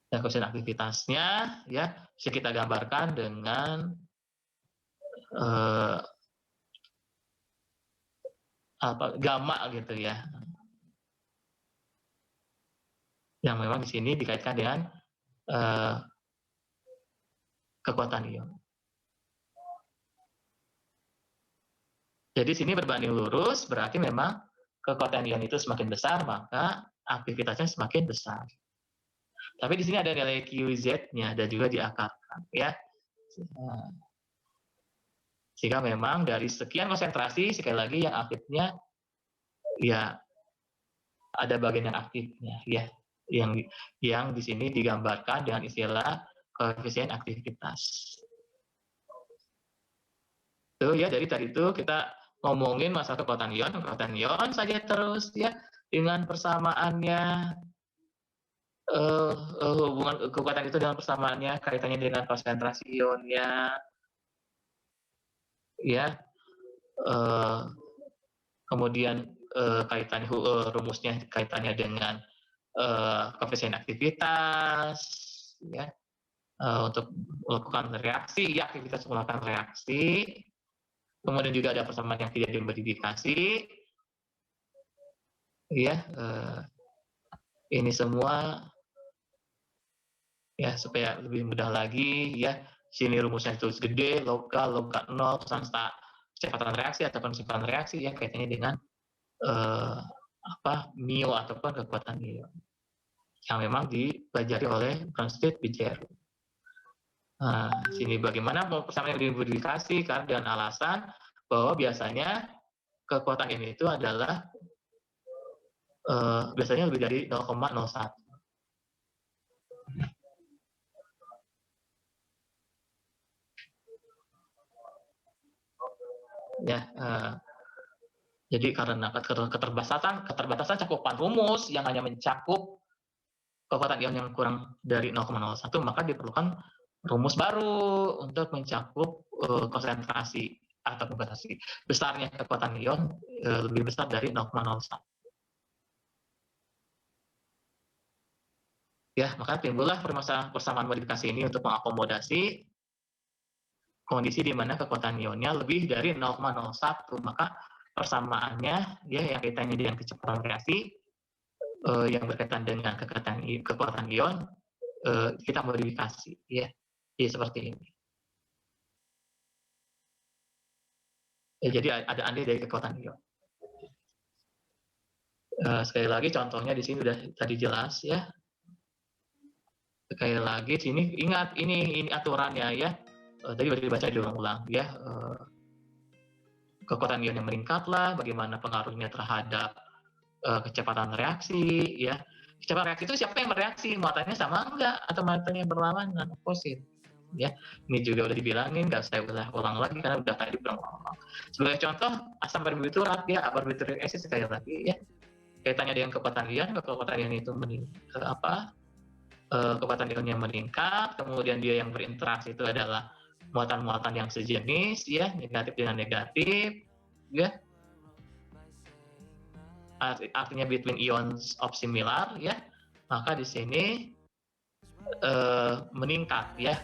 dan koefisien aktivitasnya ya bisa kita gambarkan dengan gamma gitu ya. Yang memang di sini dikaitkan dengan kekuatan ion. Jadi sini berbanding lurus berarti memang kekuatan ion itu semakin besar maka aktivitasnya semakin besar. Tapi di sini ada nilai QZ-nya dan juga diakarkan ya. Sehingga memang dari sekian konsentrasi sekali lagi yang aktifnya ya ada bagian yang aktifnya ya yang di sini digambarkan dengan istilah koefisien aktivitas. Itu ya dari tadi itu kita ngomongin masalah kekuatan ion saja terus ya dengan persamaannya hubungan kekuatan itu dengan persamaannya kaitannya dengan konsentrasi ionnya ya kemudian kaitannya rumusnya kaitannya dengan koefisien aktivitas ya untuk melakukan reaksi ya aktivitas melakukan reaksi kemudian juga ada persamaan yang tidak dimodifikasi ya ini semua ya supaya lebih mudah lagi ya sini rumusnya itu gede lokal 0 kecepatan reaksi ataupun kecepatan reaksi ya kaitannya dengan mu ataupun kekuatan ion yang memang dipelajari oleh Bronsted-Bijeru. Nah, sini bagaimana persamaan yang dimodifikasi karena dengan alasan bahwa biasanya kekuatan ini itu adalah biasanya lebih dari 0,01. Ya, jadi karena keterbatasan cakupan rumus yang hanya mencakup kekuatan ion yang kurang dari 0,01 maka diperlukan rumus baru untuk mencakup konsentrasi atau konsentrasi besarnya kekuatan ion lebih besar dari 0,01. Ya, maka timbullah persamaan modifikasi ini untuk mengakomodasi kondisi di mana kekuatan ionnya lebih dari 0,01 maka persamaannya ya yang kaitannya dengan kecepatan reaksi yang berkaitan dengan kekuatan ion kita modifikasi ya seperti ini ya, jadi ada andil dari kekuatan ion sekali lagi contohnya di sini sudah tadi jelas ya sekali lagi sini ingat ini aturannya ya tadi sudah dibaca diulang-ulang ya kekuatan ion yang meningkat lah bagaimana pengaruhnya terhadap kecepatan reaksi ya kecepatan reaksi itu siapa yang bereaksi muatannya sama enggak atau muatannya berlawanan opposite ya ini juga udah dibilangin nggak saya ulang lagi karena udah tadi berulang-ulang sebagai contoh asam barbiturat ya barbituric acid sekali lagi ya kaitannya dengan kekuatan ion itu kekuatan ionnya meningkat kemudian dia yang berinteraksi itu adalah muatan-muatan yang sejenis ya negatif dengan negatif ya artinya between ions of similar ya maka di sini meningkat ya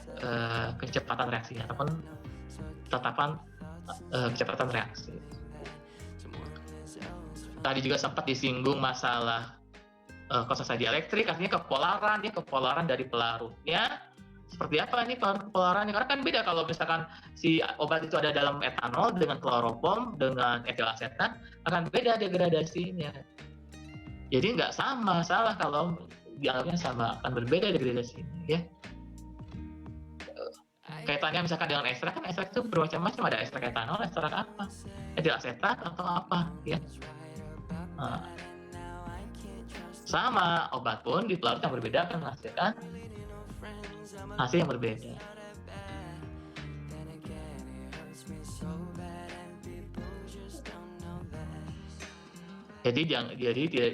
kecepatan reaksinya ataupun tetapan kecepatan reaksi. Tadi juga sempat disinggung masalah konsentrasi dielektrik artinya kepolaran dari pelarutnya seperti apa nih kepolarannya karena kan beda kalau misalkan si obat itu ada dalam etanol dengan kloropom dengan etil asetat akan beda degradasinya jadi nggak salah kalau dianggapnya sama akan berbeda degradasinya ya kaitannya misalkan dengan ekstrak kan ekstrak itu bermacam-macam ada ekstrak etanol ekstrak apa etil asetat atau apa ya Sama, obat pun di pelarut yang berbeda akan menghasilkan hasil yang berbeda. Jadi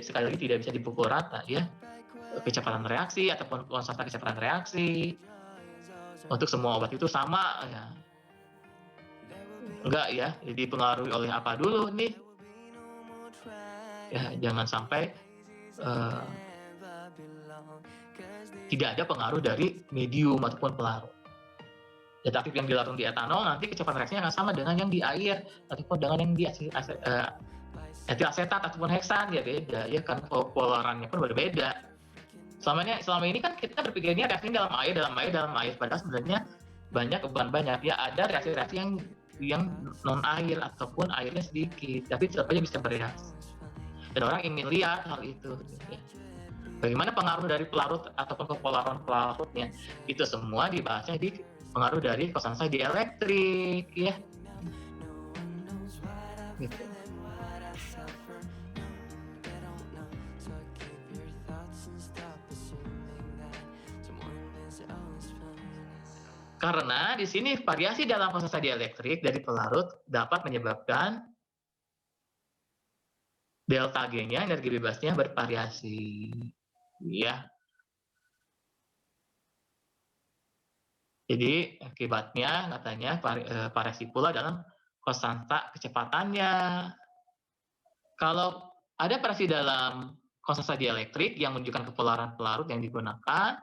sekali lagi tidak bisa dipukul rata ya, kecepatan reaksi ataupun konstan kecepatan reaksi untuk semua obat itu sama ya. Enggak ya, dipengaruhi oleh apa dulu nih. Ya, jangan sampai tidak ada pengaruh dari medium ataupun pelarut. Zat aktif yang dilarung di etanol nanti kecepatan reaksinya akan sama dengan yang di air ataupun dengan yang di etil asetat ataupun heksan ya beda ya kan, polarannya pun berbeda. Selama ini kan kita berpikirnya reaksinya dalam air, padahal sebenarnya banyak ya, ada reaksi-reaksi yang non air ataupun airnya sedikit tapi tetap aja bisa bereaksi. Dan orang ingin lihat hal itu. Ya. Bagaimana pengaruh dari pelarut ataupun kepolaran pelarutnya, itu semua dibahasnya di pengaruh dari konstansi dielektrik ya. Gitu. Karena di sini variasi dalam konstansi dielektrik dari pelarut dapat menyebabkan delta G-nya, energi bebasnya bervariasi. Ya. Jadi akibatnya katanya variasi pula dalam konstanta kecepatannya. Kalau ada variasi dalam konstansi dielektrik yang menunjukkan kepolaran pelarut yang digunakan,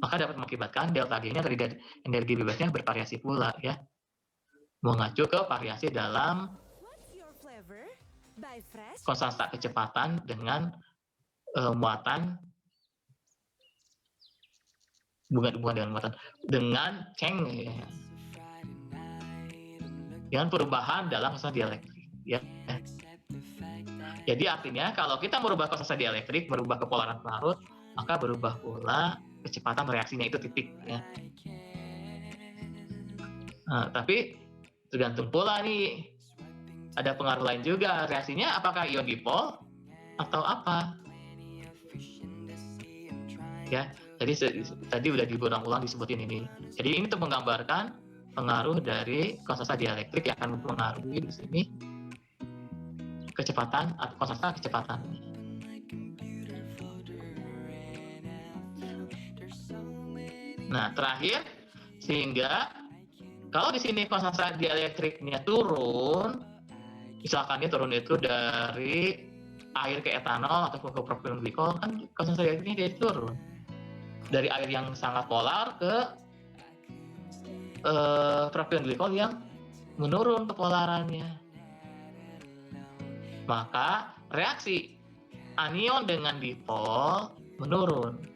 maka dapat mengakibatkan delta G-nya dari energi bebasnya bervariasi pula ya. Mengacu ke variasi dalam konstanta kecepatan dengan muatan bukan dengan muatan, dengan ceng ya. Dengan perubahan dalam konstansi dielektrik ya. Jadi artinya kalau kita merubah konstansi dielektrik, merubah kepolaran pelarut, maka berubah pula kecepatan reaksinya, itu titik ya. Nah, tapi tergantung pula nih, ada pengaruh lain juga reaksinya, apakah ion dipol atau apa ya. Jadi tadi udah diulang-ulang disebutin ini. Jadi ini untuk menggambarkan pengaruh dari konstansi dielektrik yang akan mempengaruhi di sini kecepatan atau konstansi kecepatan. Nah, terakhir, sehingga kalau di sini konstansi dielektriknya turun, misalkan dia turun itu dari air ke etanol atau ke propileng glikol, kan konstansi dielektriknya dia turun dari air yang sangat polar ke propileng glikol yang menurun kepolarannya. Maka reaksi anion dengan dipol menurun,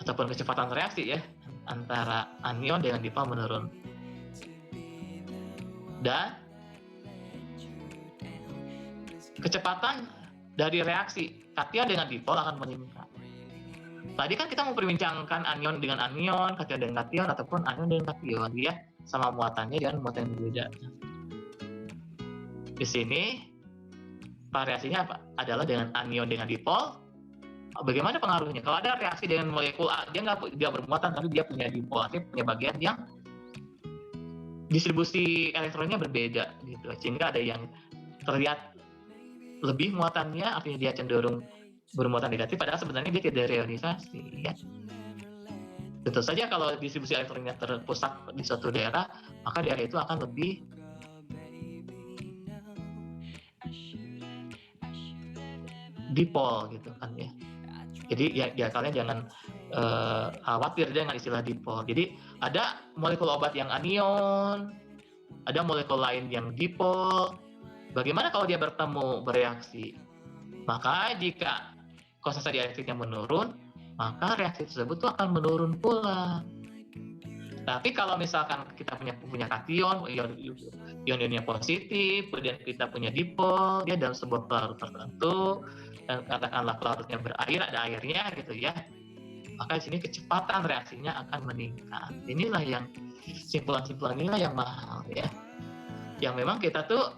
ataupun kecepatan reaksi ya antara anion dengan dipol menurun, dan kecepatan dari reaksi kation dengan dipol akan meningkat. Tadi kan kita memperbincangkan anion dengan anion, kation dengan kation, ataupun anion dengan kation ya, sama muatannya dan muatan yang berbeda. Di sini variasinya apa? Adalah dengan anion dengan dipol. Bagaimana pengaruhnya? Kalau ada reaksi dengan molekul A, dia bermuatan tapi dia punya dipol, artinya punya bagian yang distribusi elektronnya berbeda gitu, sehingga ada yang terlihat lebih muatannya, artinya dia cenderung bermuatan negatif, padahal sebenarnya dia tidak reionisasi ya. Tentu saja kalau distribusi elektronnya terpusat di suatu daerah, maka daerah itu akan lebih dipol gitu kan ya. Jadi ya kalian jangan khawatir dengan istilah dipol. Jadi ada molekul obat yang anion, ada molekul lain yang dipol. Bagaimana kalau dia bertemu bereaksi? Maka jika konstansi dielektriknya menurun, maka reaksi tersebut tuh akan menurun pula. Tapi kalau misalkan kita punya kation, ion-ionnya positif, kemudian kita punya dipol, dia dalam sebuah pelarut tertentu, dan katakanlah pelarutnya berair, ada airnya gitu ya, maka di sini kecepatan reaksinya akan meningkat. Inilah yang simpulan-simpulan inilah yang mahal ya. Yang memang kita tuh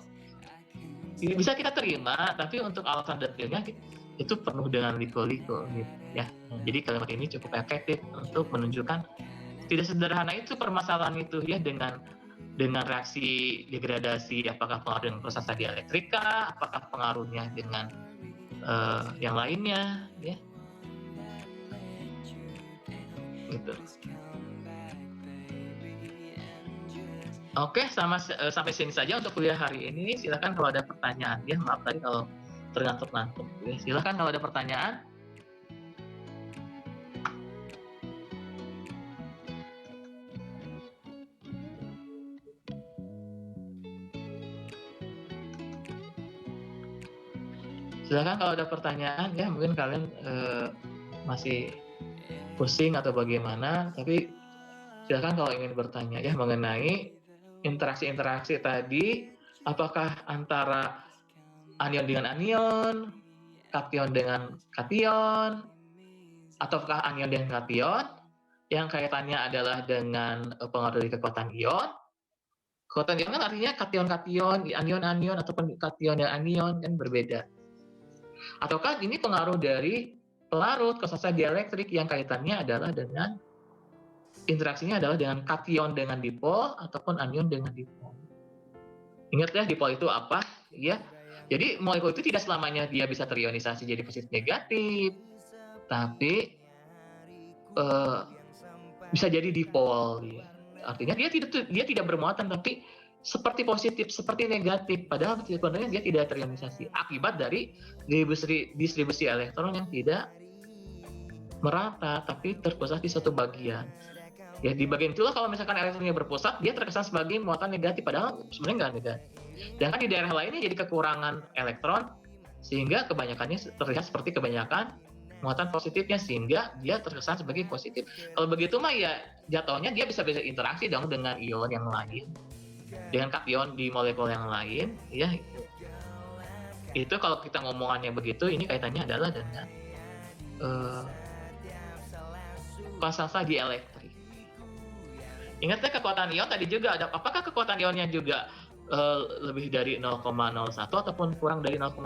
bisa kita terima, tapi untuk alasan detailnya itu penuh dengan liku-liku gitu ya. Jadi kalimat ini cukup efektif untuk menunjukkan tidak sederhana itu permasalahan itu ya, dengan reaksi degradasi, apakah pengaruh dengan proses dielektrika, apakah pengaruhnya dengan yang lainnya ya gitu. Oke, sampai sini saja untuk kuliah hari ini. Silakan kalau ada pertanyaan ya. Maaf tadi kalau tergantung-gantung ya. Silakan kalau ada pertanyaan. Silakan kalau ada pertanyaan ya, mungkin kalian masih pusing atau bagaimana, tapi silakan kalau ingin bertanya ya mengenai interaksi-interaksi tadi, apakah antara anion dengan anion, kation dengan kation, ataukah anion dengan kation yang kaitannya adalah dengan pengaruh dari kekuatan ion. Kekuatan ion kan artinya kation-kation, anion-anion ataupun kation dan anion kan berbeda. Ataukah ini pengaruh dari pelarut, konsentrasi dielektrik yang kaitannya adalah dengan interaksinya adalah dengan kation dengan dipol ataupun anion dengan dipol. Ingat ya, dipol itu apa? Ya. Jadi molekul itu tidak selamanya dia bisa terionisasi jadi positif negatif, tapi bisa jadi dipol. Ya. Artinya dia tidak bermuatan, tapi seperti positif, seperti negatif. Padahal sebenarnya dia tidak terionisasi akibat dari distribusi elektron yang tidak merata, tapi terpusat di satu bagian. Ya, di bagian itulah kalau misalkan elektronnya berpusat, dia terkesan sebagai muatan negatif, padahal sebenarnya nggak negatif. Dan kan di daerah lainnya jadi kekurangan elektron, sehingga kebanyakannya terlihat seperti kebanyakan muatan positifnya, sehingga dia terkesan sebagai positif. Kalau begitu mah ya jatuhnya dia bisa interaksi dong dengan ion yang lain, dengan kation di molekul yang lain, ya. Itu kalau kita ngomongannya begitu, ini kaitannya adalah dengan konsentrasi dielektrik. Ingatnya kekuatan ion tadi juga ada, apakah kekuatan ionnya juga lebih dari 0,01 ataupun kurang dari 0,01?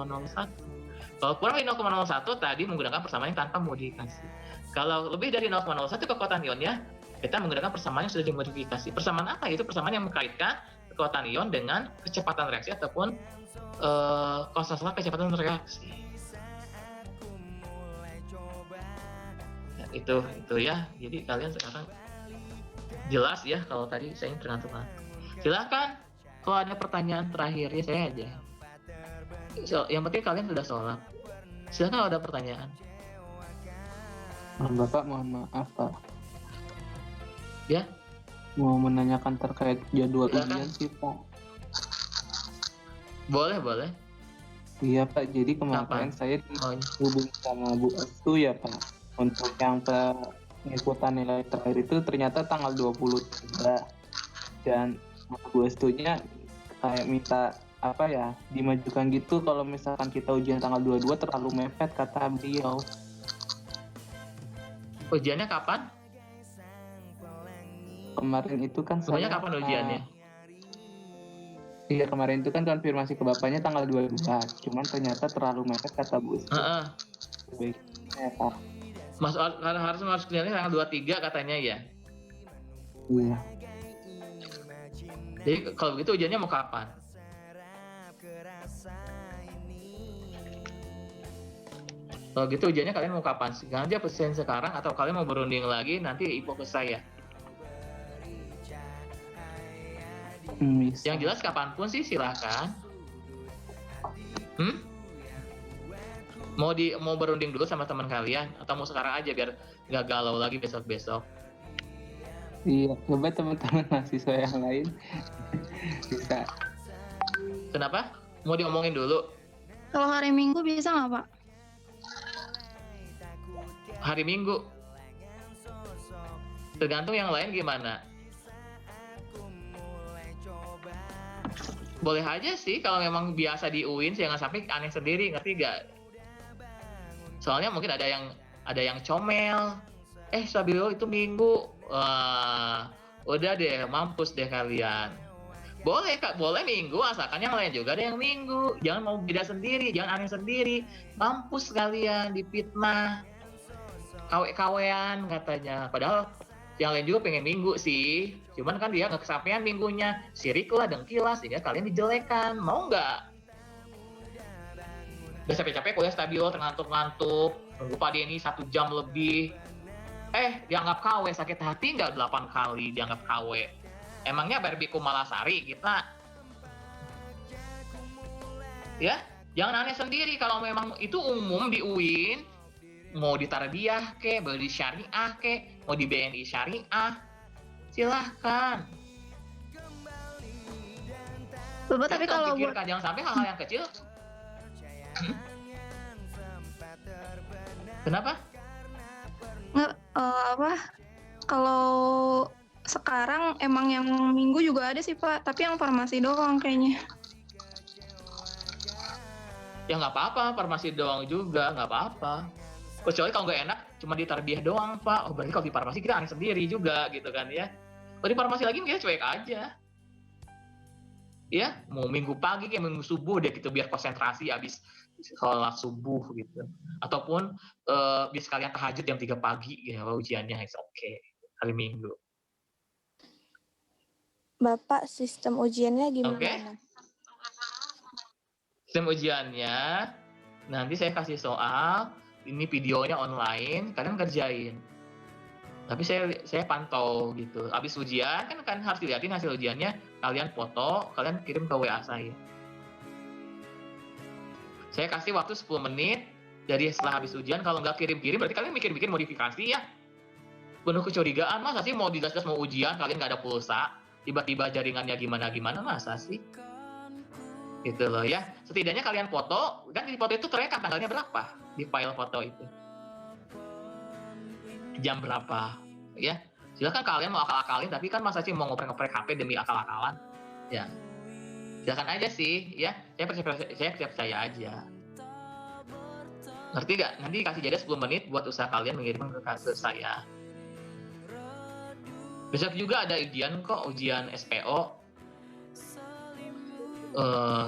Kalau kurang dari 0,01 tadi menggunakan persamaan yang tanpa modifikasi. Kalau lebih dari 0,01 kekuatan ionnya, kita menggunakan persamaan yang sudah dimodifikasi. Persamaan apa? Itu persamaan yang mengkaitkan kekuatan ion dengan kecepatan reaksi ataupun konsentrasi kecepatan reaksi. Ya, itu ya. Jadi kalian sekarang jelas ya kalau tadi saya tergantung. Silakan kalau ada pertanyaan terakhir ya saya aja. Yang penting kalian sudah sholat. Silakan kalau ada pertanyaan. Bapak mohon maaf Pak. Ya. Mau menanyakan terkait jadwal ujian sih Pak. Boleh. Iya Pak, jadi kemarin saya dihubungi sama Bu Estu ya Pak. Untuk yang pengikutan nilai terakhir itu ternyata tanggal 23. Dan Bu Estunya kayak minta apa ya, dimajukan gitu kalau misalkan kita ujian tanggal 22 terlalu mepet kata beliau. Ujiannya kapan? Kemarin itu kan sebenarnya kapan ujiannya? Iya, kemarin itu kan konfirmasi ke bapaknya tanggal 22, cuman ternyata terlalu mepet kata Bu Estu. Baiknya Pak. Harus masuknya tanggal 23 katanya ya? Iya. Jadi kalau begitu ujiannya mau kapan? Kalau gitu ujiannya kalian mau kapan? Jangan aja pesen sekarang atau kalian mau berunding lagi nanti info ke saya. Yang jelas kapanpun sih silakan. Mau berunding dulu sama teman kalian atau mau sekarang aja biar nggak galau lagi besok-besok? Iya, coba teman-teman mahasiswa yang lain bisa. Kenapa? Mau diomongin dulu? Kalau hari Minggu bisa nggak Pak? Hari Minggu? Tergantung yang lain gimana. Boleh aja sih kalau memang biasa di UIN, jangan sampai aneh sendiri, ngerti gak? Soalnya mungkin ada yang comel, stabilo itu Minggu. Wah, udah deh, mampus deh kalian. Boleh Kak, boleh Minggu, asalkan yang lain juga ada yang Minggu. Jangan mau beda sendiri, jangan aneh sendiri. Mampus kalian, difitnah. Kawe-kawean katanya. Padahal yang lain juga pengen Minggu sih. Cuman kan dia nggak kesampaian Minggunya. Sirik lah, dengki lah, sehingga kalian dijelekan. Mau nggak? Udah capek-capek kuliah stabilo, ngantuk-ngantuk. Nunggu Pak Denny 1 jam lebih. Dianggap KW, sakit hati nggak 8 kali dianggap KW. Emangnya Barbie Kumalasari kita? Ya, jangan aneh sendiri. Kalau memang itu umum di UIN, mau di Tarbiyah ke, mau di Syariah ke, mau di BNI Syariah, silahkan. Bapak, tapi kalau pikirkan, jangan sampai hal-hal yang kecil. Kenapa? nggak kalau sekarang emang yang Minggu juga ada sih Pak, tapi yang farmasi doang kayaknya. Ya nggak apa-apa, farmasi doang juga nggak apa-apa. Kecuali kalau nggak enak cuma di Tarbiyah doang Pak. Berarti kalau di farmasi kita aneh sendiri juga gitu kan ya. Kalau di farmasi lagi kita cuek aja. Ya, mau Minggu pagi kayak Minggu subuh deh gitu, biar konsentrasi abis sholat subuh gitu. Ataupun biar sekalian tahajud jam 3 pagi ya, ujiannya it's okay. Hari Minggu. Bapak, sistem ujiannya gimana? Oke. Sistem ujiannya, nanti saya kasih soal, ini videonya online, kalian kerjain. Tapi saya pantau gitu. Habis ujian, kan harus dilihatin hasil ujiannya, kalian foto, kalian kirim ke WA saya. Saya kasih waktu 10 menit, dari setelah habis ujian, kalau nggak kirim-kirim, berarti kalian mikir-mikir modifikasi ya. Penuh kecurigaan, masa sih mau digas-gas mau ujian, kalian nggak ada pulsa, tiba-tiba jaringannya gimana-gimana, masa sih? Gitu loh ya. Setidaknya kalian foto, kan di foto itu terekam tanggalnya berapa di file foto itu. Jam berapa, ya. Silakan kalian mau akal-akalin, tapi kan masa sih mau ngoprek-ngoprek HP demi akal-akalan? Ya. Silakan aja sih, ya. Saya percaya aja. Ngerti gak? Nanti kasih jeda 10 menit buat usaha kalian mengirimkan ke saya. Besok juga ada ujian kok, ujian SPO.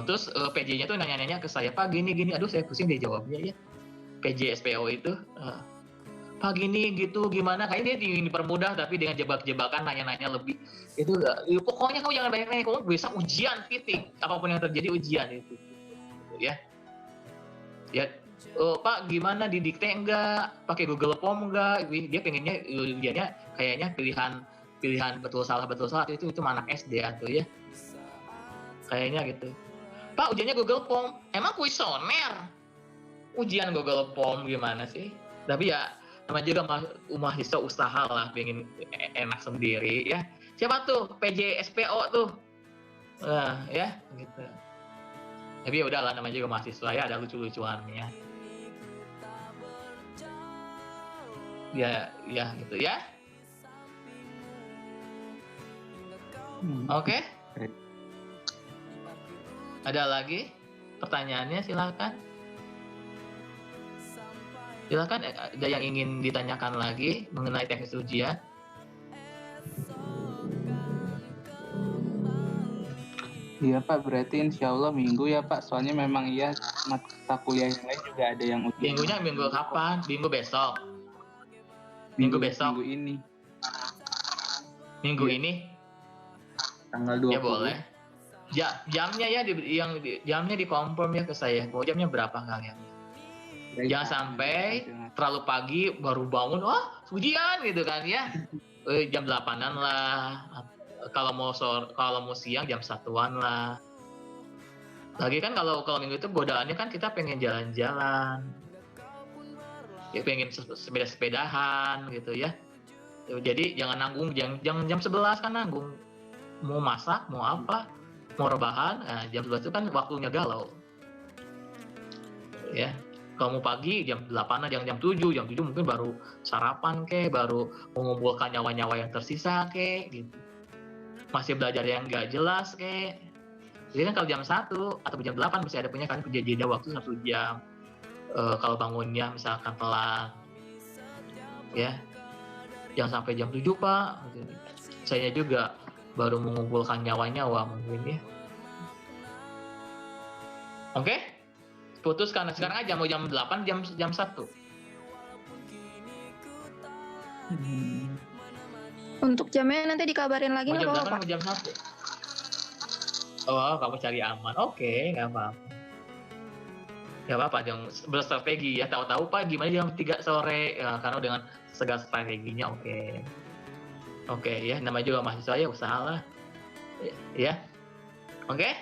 Terus PJ-nya tuh nanya-nanya ke saya, Pak gini, aduh saya pusing deh jawabnya ya. PJ SPO itu, Pak gini gitu, gimana? Kayaknya dia dipermudah tapi dengan jebak-jebakan nanya-nanya lebih. Itu pokoknya kamu jangan banyak-banyak, kamu bisa ujian titik, apapun yang terjadi ujian itu. Ya. Ya, Pak gimana didikte enggak? Pakai Google Form enggak? Dia pengennya ujiannya kayaknya pilihan betul salah itu anak SD atau ya. Kayaknya gitu. Pak ujiannya Google Form, emang kuisoner? Ujian Google Form gimana sih? Tapi ya namanya juga mahasiswa usaha lah, pengen enak sendiri ya. Siapa tuh PJ SPO tuh? Ya gitu. Tapi ya udahlah, namanya juga mahasiswa ya, ada lucu-lucuannya. Ya gitu ya. Oke. Ada lagi pertanyaannya, silakan. Silakan, ada yang ingin ditanyakan lagi mengenai teknis ujian? Iya Pak, berarti insya Allah Minggu ya Pak, soalnya memang iya mata kuliah yang lain juga ada yang ujian. Minggunya minggu kapan? Minggu besok? Minggu besok? Minggu ini. Minggu ya. Ini? Tanggal 20. Ya boleh. Jamnya ya, jamnya dikonfirm ya ke saya. Mau jamnya berapa kalian? Jangan sampai terlalu pagi baru bangun, wah ujian gitu kan ya. Jam 8-an lah. Kalau mau siang jam 1-an lah. Lagi kan kalau minggu itu godaannya kan kita pengen jalan-jalan. Ya pengen sepeda-sepedahan gitu ya. Jadi jangan nanggung, jangan jam 11 kan nanggung. Mau masak, mau apa, mau rebahan, jam 11 itu kan waktunya galau. Ya. Kalau mau pagi jam 8 jangan jam 7 mungkin baru sarapan baru mengumpulkan nyawa-nyawa yang tersisa gitu. Masih belajar yang nggak jelas Jadi kan kalau jam 1 atau jam 8 masih ada punya kan jeda waktu 1 jam. Kalau bangunnya misalkan telat. Ya. Jangan sampai jam 7 Pak. Saya juga baru mengumpulkan nyawa-nyawa mungkin ya. Oke? Putuskan sekarang aja mau jam 8 jam 1. Untuk jamnya nanti dikabarin lagi Mau nggak jam apa-apa, 8 Pak? mau jam 1. Oh, kamu cari aman. Oke, nggak apa-apa. Nggak apa-apa, jangan berstrategi ya. Tahu-tahu Pak gimana jam 3 sore ya, karena dengan segala strateginya oke. Oke ya, namanya juga mahasiswa ya usahalah. Ya. Oke?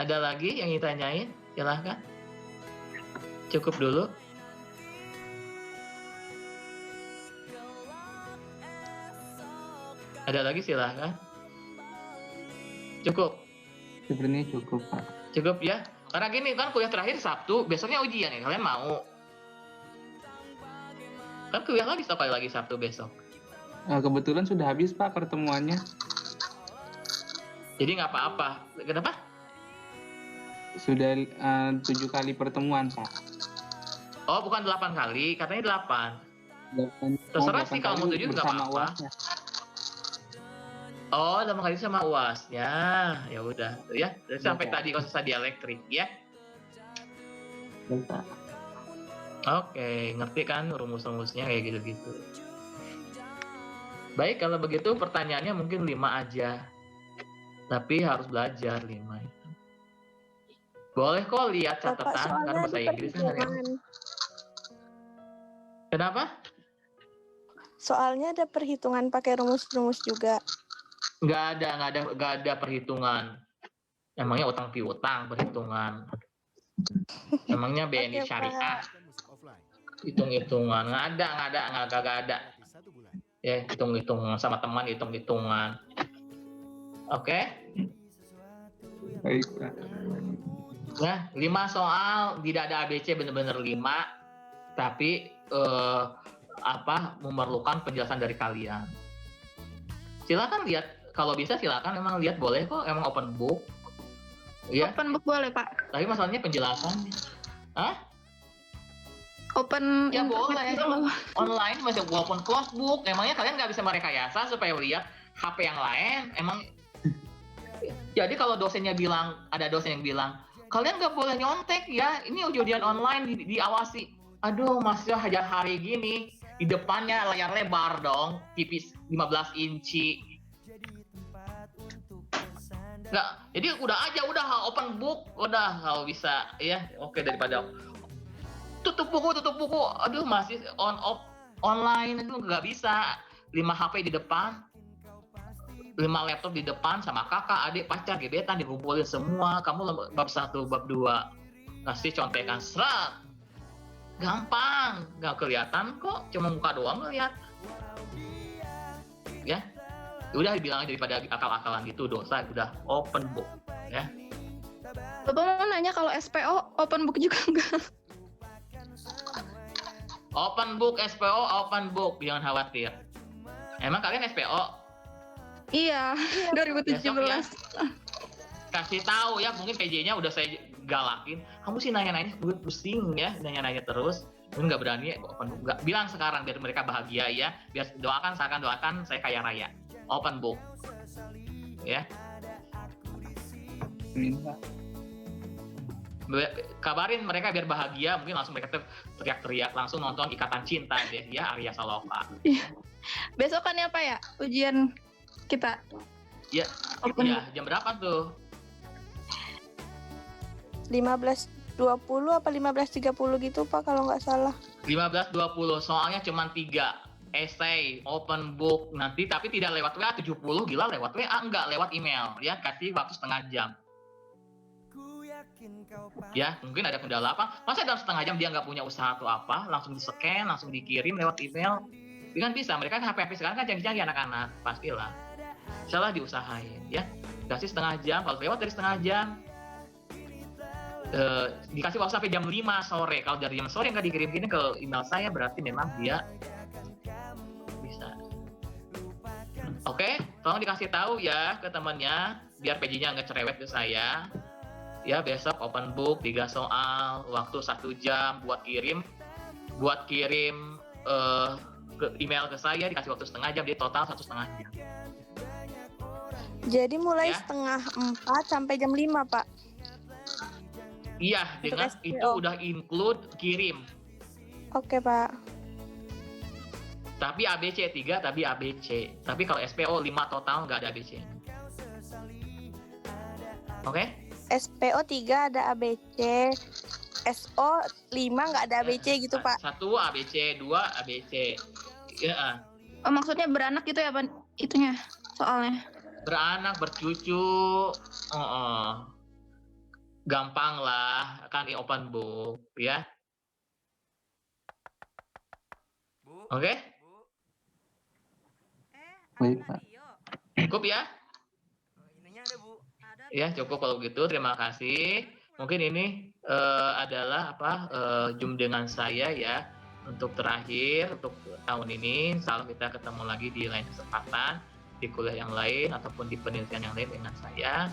Ada lagi yang ditanyain? Silahkan. Cukup dulu. Ada lagi silahkan. Cukup. Sebenarnya cukup, Pak. Cukup ya. Karena gini kan kuliah terakhir Sabtu, besoknya ujian ya. Kalian mau? Kan kuliah lagi sekali lagi Sabtu besok. Kebetulan sudah habis, Pak, pertemuannya. Jadi nggak apa-apa. Kenapa? Sudah 7 kali pertemuan, Pak. Oh, bukan 8 kali, katanya 8. 8, Terserah sih kalau mau 7 nggak bersama apa-apa. UASnya. Oh, 8 kali sama UASnya. Ya udah, tuh ya. Sampai tadi kalau di elektrik ya. Baik, Pak. Oke, ngerti kan rumus-rumusnya kayak gitu-gitu. Baik, kalau begitu pertanyaannya mungkin 5 aja. Tapi harus belajar 5 itu. Boleh kok lihat Bapak, catatan soalnya karena bahasa ada Inggris kan. perhitungan. Kenapa? Soalnya ada perhitungan pakai rumus-rumus juga. Nggak ada perhitungan. Emangnya utang piutang perhitungan. Emangnya BNI Oke, Pak. syariah hitung-hitungan nggak ada. Ya hitung-hitungan sama teman hitung-hitungan. Oke? Baik, Pak. Nah, 5 soal tidak ada ABC benar-benar 5, tapi memerlukan penjelasan dari kalian. Silakan lihat, kalau bisa silakan memang lihat boleh kok, emang open book. Ya. Open book boleh, Pak. Tapi masalahnya penjelasannya. Hah? Open Ya internet boleh. gitu loh. Online masih walaupun closed book, emangnya kalian nggak bisa merekayasa supaya lihat HP yang lain? Emang jadi kalau dosennya bilang, ada dosen yang bilang, kalian nggak boleh nyontek ya, ini ujian online diawasi. Aduh, mahasiswa hajar hari gini, di depannya layar lebar dong, tipis 15 inci. Nggak, jadi udah open book, udah kalau bisa ya, oke daripada tutup buku, aduh masih online itu nggak bisa, 5 HP di depan, 5 laptop di depan sama kakak, adik, pacar, gebetan dikumpulin semua, kamu bab 1, bab 2 kasih contekan serat, gampang, nggak kelihatan kok, cuma muka doang ngeliat, ya udah bilang daripada akal-akalan gitu dosa, udah open book ya. Bapak mau nanya kalau SPO open book juga enggak? Open book, SPO, open book, jangan khawatir. Emang kalian SPO? Iya, 2017. Besok ya. Kasih tahu ya, mungkin PJ-nya udah saya galakin. Kamu sih nanya-nanya, gue pusing ya, nanya-nanya terus. Mungkin nggak berani, open book. Nggak, bilang sekarang biar mereka bahagia ya. Biar doakan saya kaya raya. Open book, ya. Kabarin mereka biar bahagia, mungkin langsung mereka teriak-teriak, langsung nonton Ikatan Cinta deh ya, Arya Saloka. Besokannya apa ya ujian kita? Ya, Open ya jam berapa tuh? 15.20 apa 15.30 gitu Pak kalau nggak salah. 15.20, soalnya cuma 3 essay, open book nanti, tapi tidak lewat WA 70, gila lewat WA, enggak, lewat email ya, kasih waktu setengah jam. Ya, mungkin ada kendala apa, masa dalam setengah jam dia nggak punya usaha atau apa, langsung di-scan, langsung dikirim lewat email. Kan bisa, mereka kan HP sekarang kan canggih-canggih anak-anak, pastilah. Insyaallah diusahain ya. Kasih setengah jam, kalau lewat dari setengah jam, dikasih waktu sampai jam 5 sore. Kalau dari jam sore nggak dikirim gini ke email saya, berarti memang dia bisa. Oke, tolong dikasih tahu ya ke temannya, biar PJ-nya nggak cerewet ke saya. Ya, besok open book 3 soal, waktu 1 jam buat kirim ke email ke saya, dikasih waktu setengah jam, jadi total 1,5 jam. Jadi mulai Ya. setengah 4 sampai jam 5, Pak. Iya, Untuk dengan SPO. itu udah include kirim. Oke, Pak. Tapi ABC 3, tapi ABC. Tapi kalau SPO 5 total nggak ada ABC. Oke? SPO 3 ada ABC. SO 5 nggak ada ABC gitu, Pak. 1 ABC, 2 ABC. Ya, Oh, maksudnya beranak gitu ya, Pak? Itunya soalnya. beranak, bercucu, gampang lah, kan di open book, ya. Oke? Baik, Pak. Cukup ya? Ya, cukup kalau gitu. Terima kasih. Mungkin ini adalah Zoom dengan saya ya untuk terakhir untuk tahun ini. Insya Allah kita ketemu lagi di lain kesempatan di kuliah yang lain ataupun di penelitian yang lain dengan saya.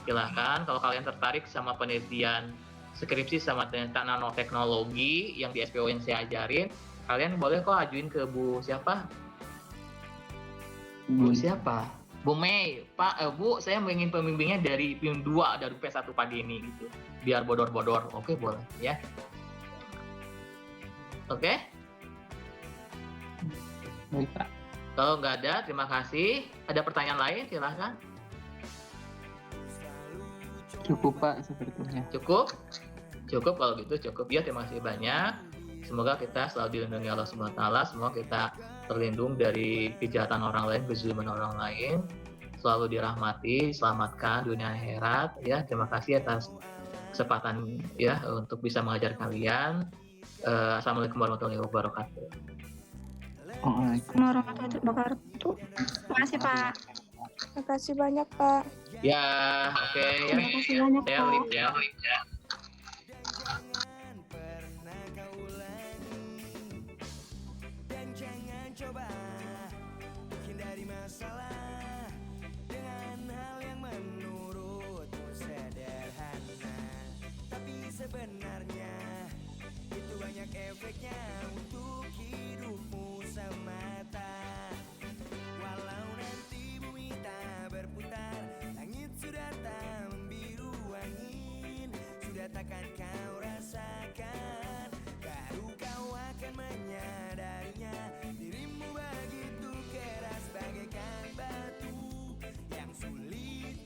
Silahkan kalau kalian tertarik sama penelitian skripsi sama tentang nanoteknologi yang di SPO yang saya ajarin, kalian boleh kok ajuin ke Bu siapa? Bu siapa? Bu Mei, Pak, Bu, saya ingin pembimbingnya dari PIM 2 dari P1 pagi ini gitu. Biar bodor-bodor. Oke, boleh ya. Oke? Baik, Pak. Kalau nggak ada, terima kasih. Ada pertanyaan lain, silahkan. Cukup, Pak, sepertinya. Cukup? Cukup kalau gitu, cukup ya. Terima kasih banyak. Semoga kita selalu dilindungi Allah SWT. Semoga kita terlindung dari kejahatan orang lain, kezaliman orang lain. Selalu dirahmati, selamatkan dunia akhirat. Ya, terima kasih atas kesempatan ya untuk bisa mengajar kalian. Assalamualaikum warahmatullahi wabarakatuh. Waalaikumsalam warahmatullahi wabarakatuh. Terima kasih, Pak. Terima kasih banyak, Pak. Ya, oke. Terima kasih banyak, Saya Pak. lift ya. Sebenarnya itu banyak efeknya untuk hidupmu semata. Walau nanti bumi tak berputar, langit sudah tak membiru, angin sudah takkan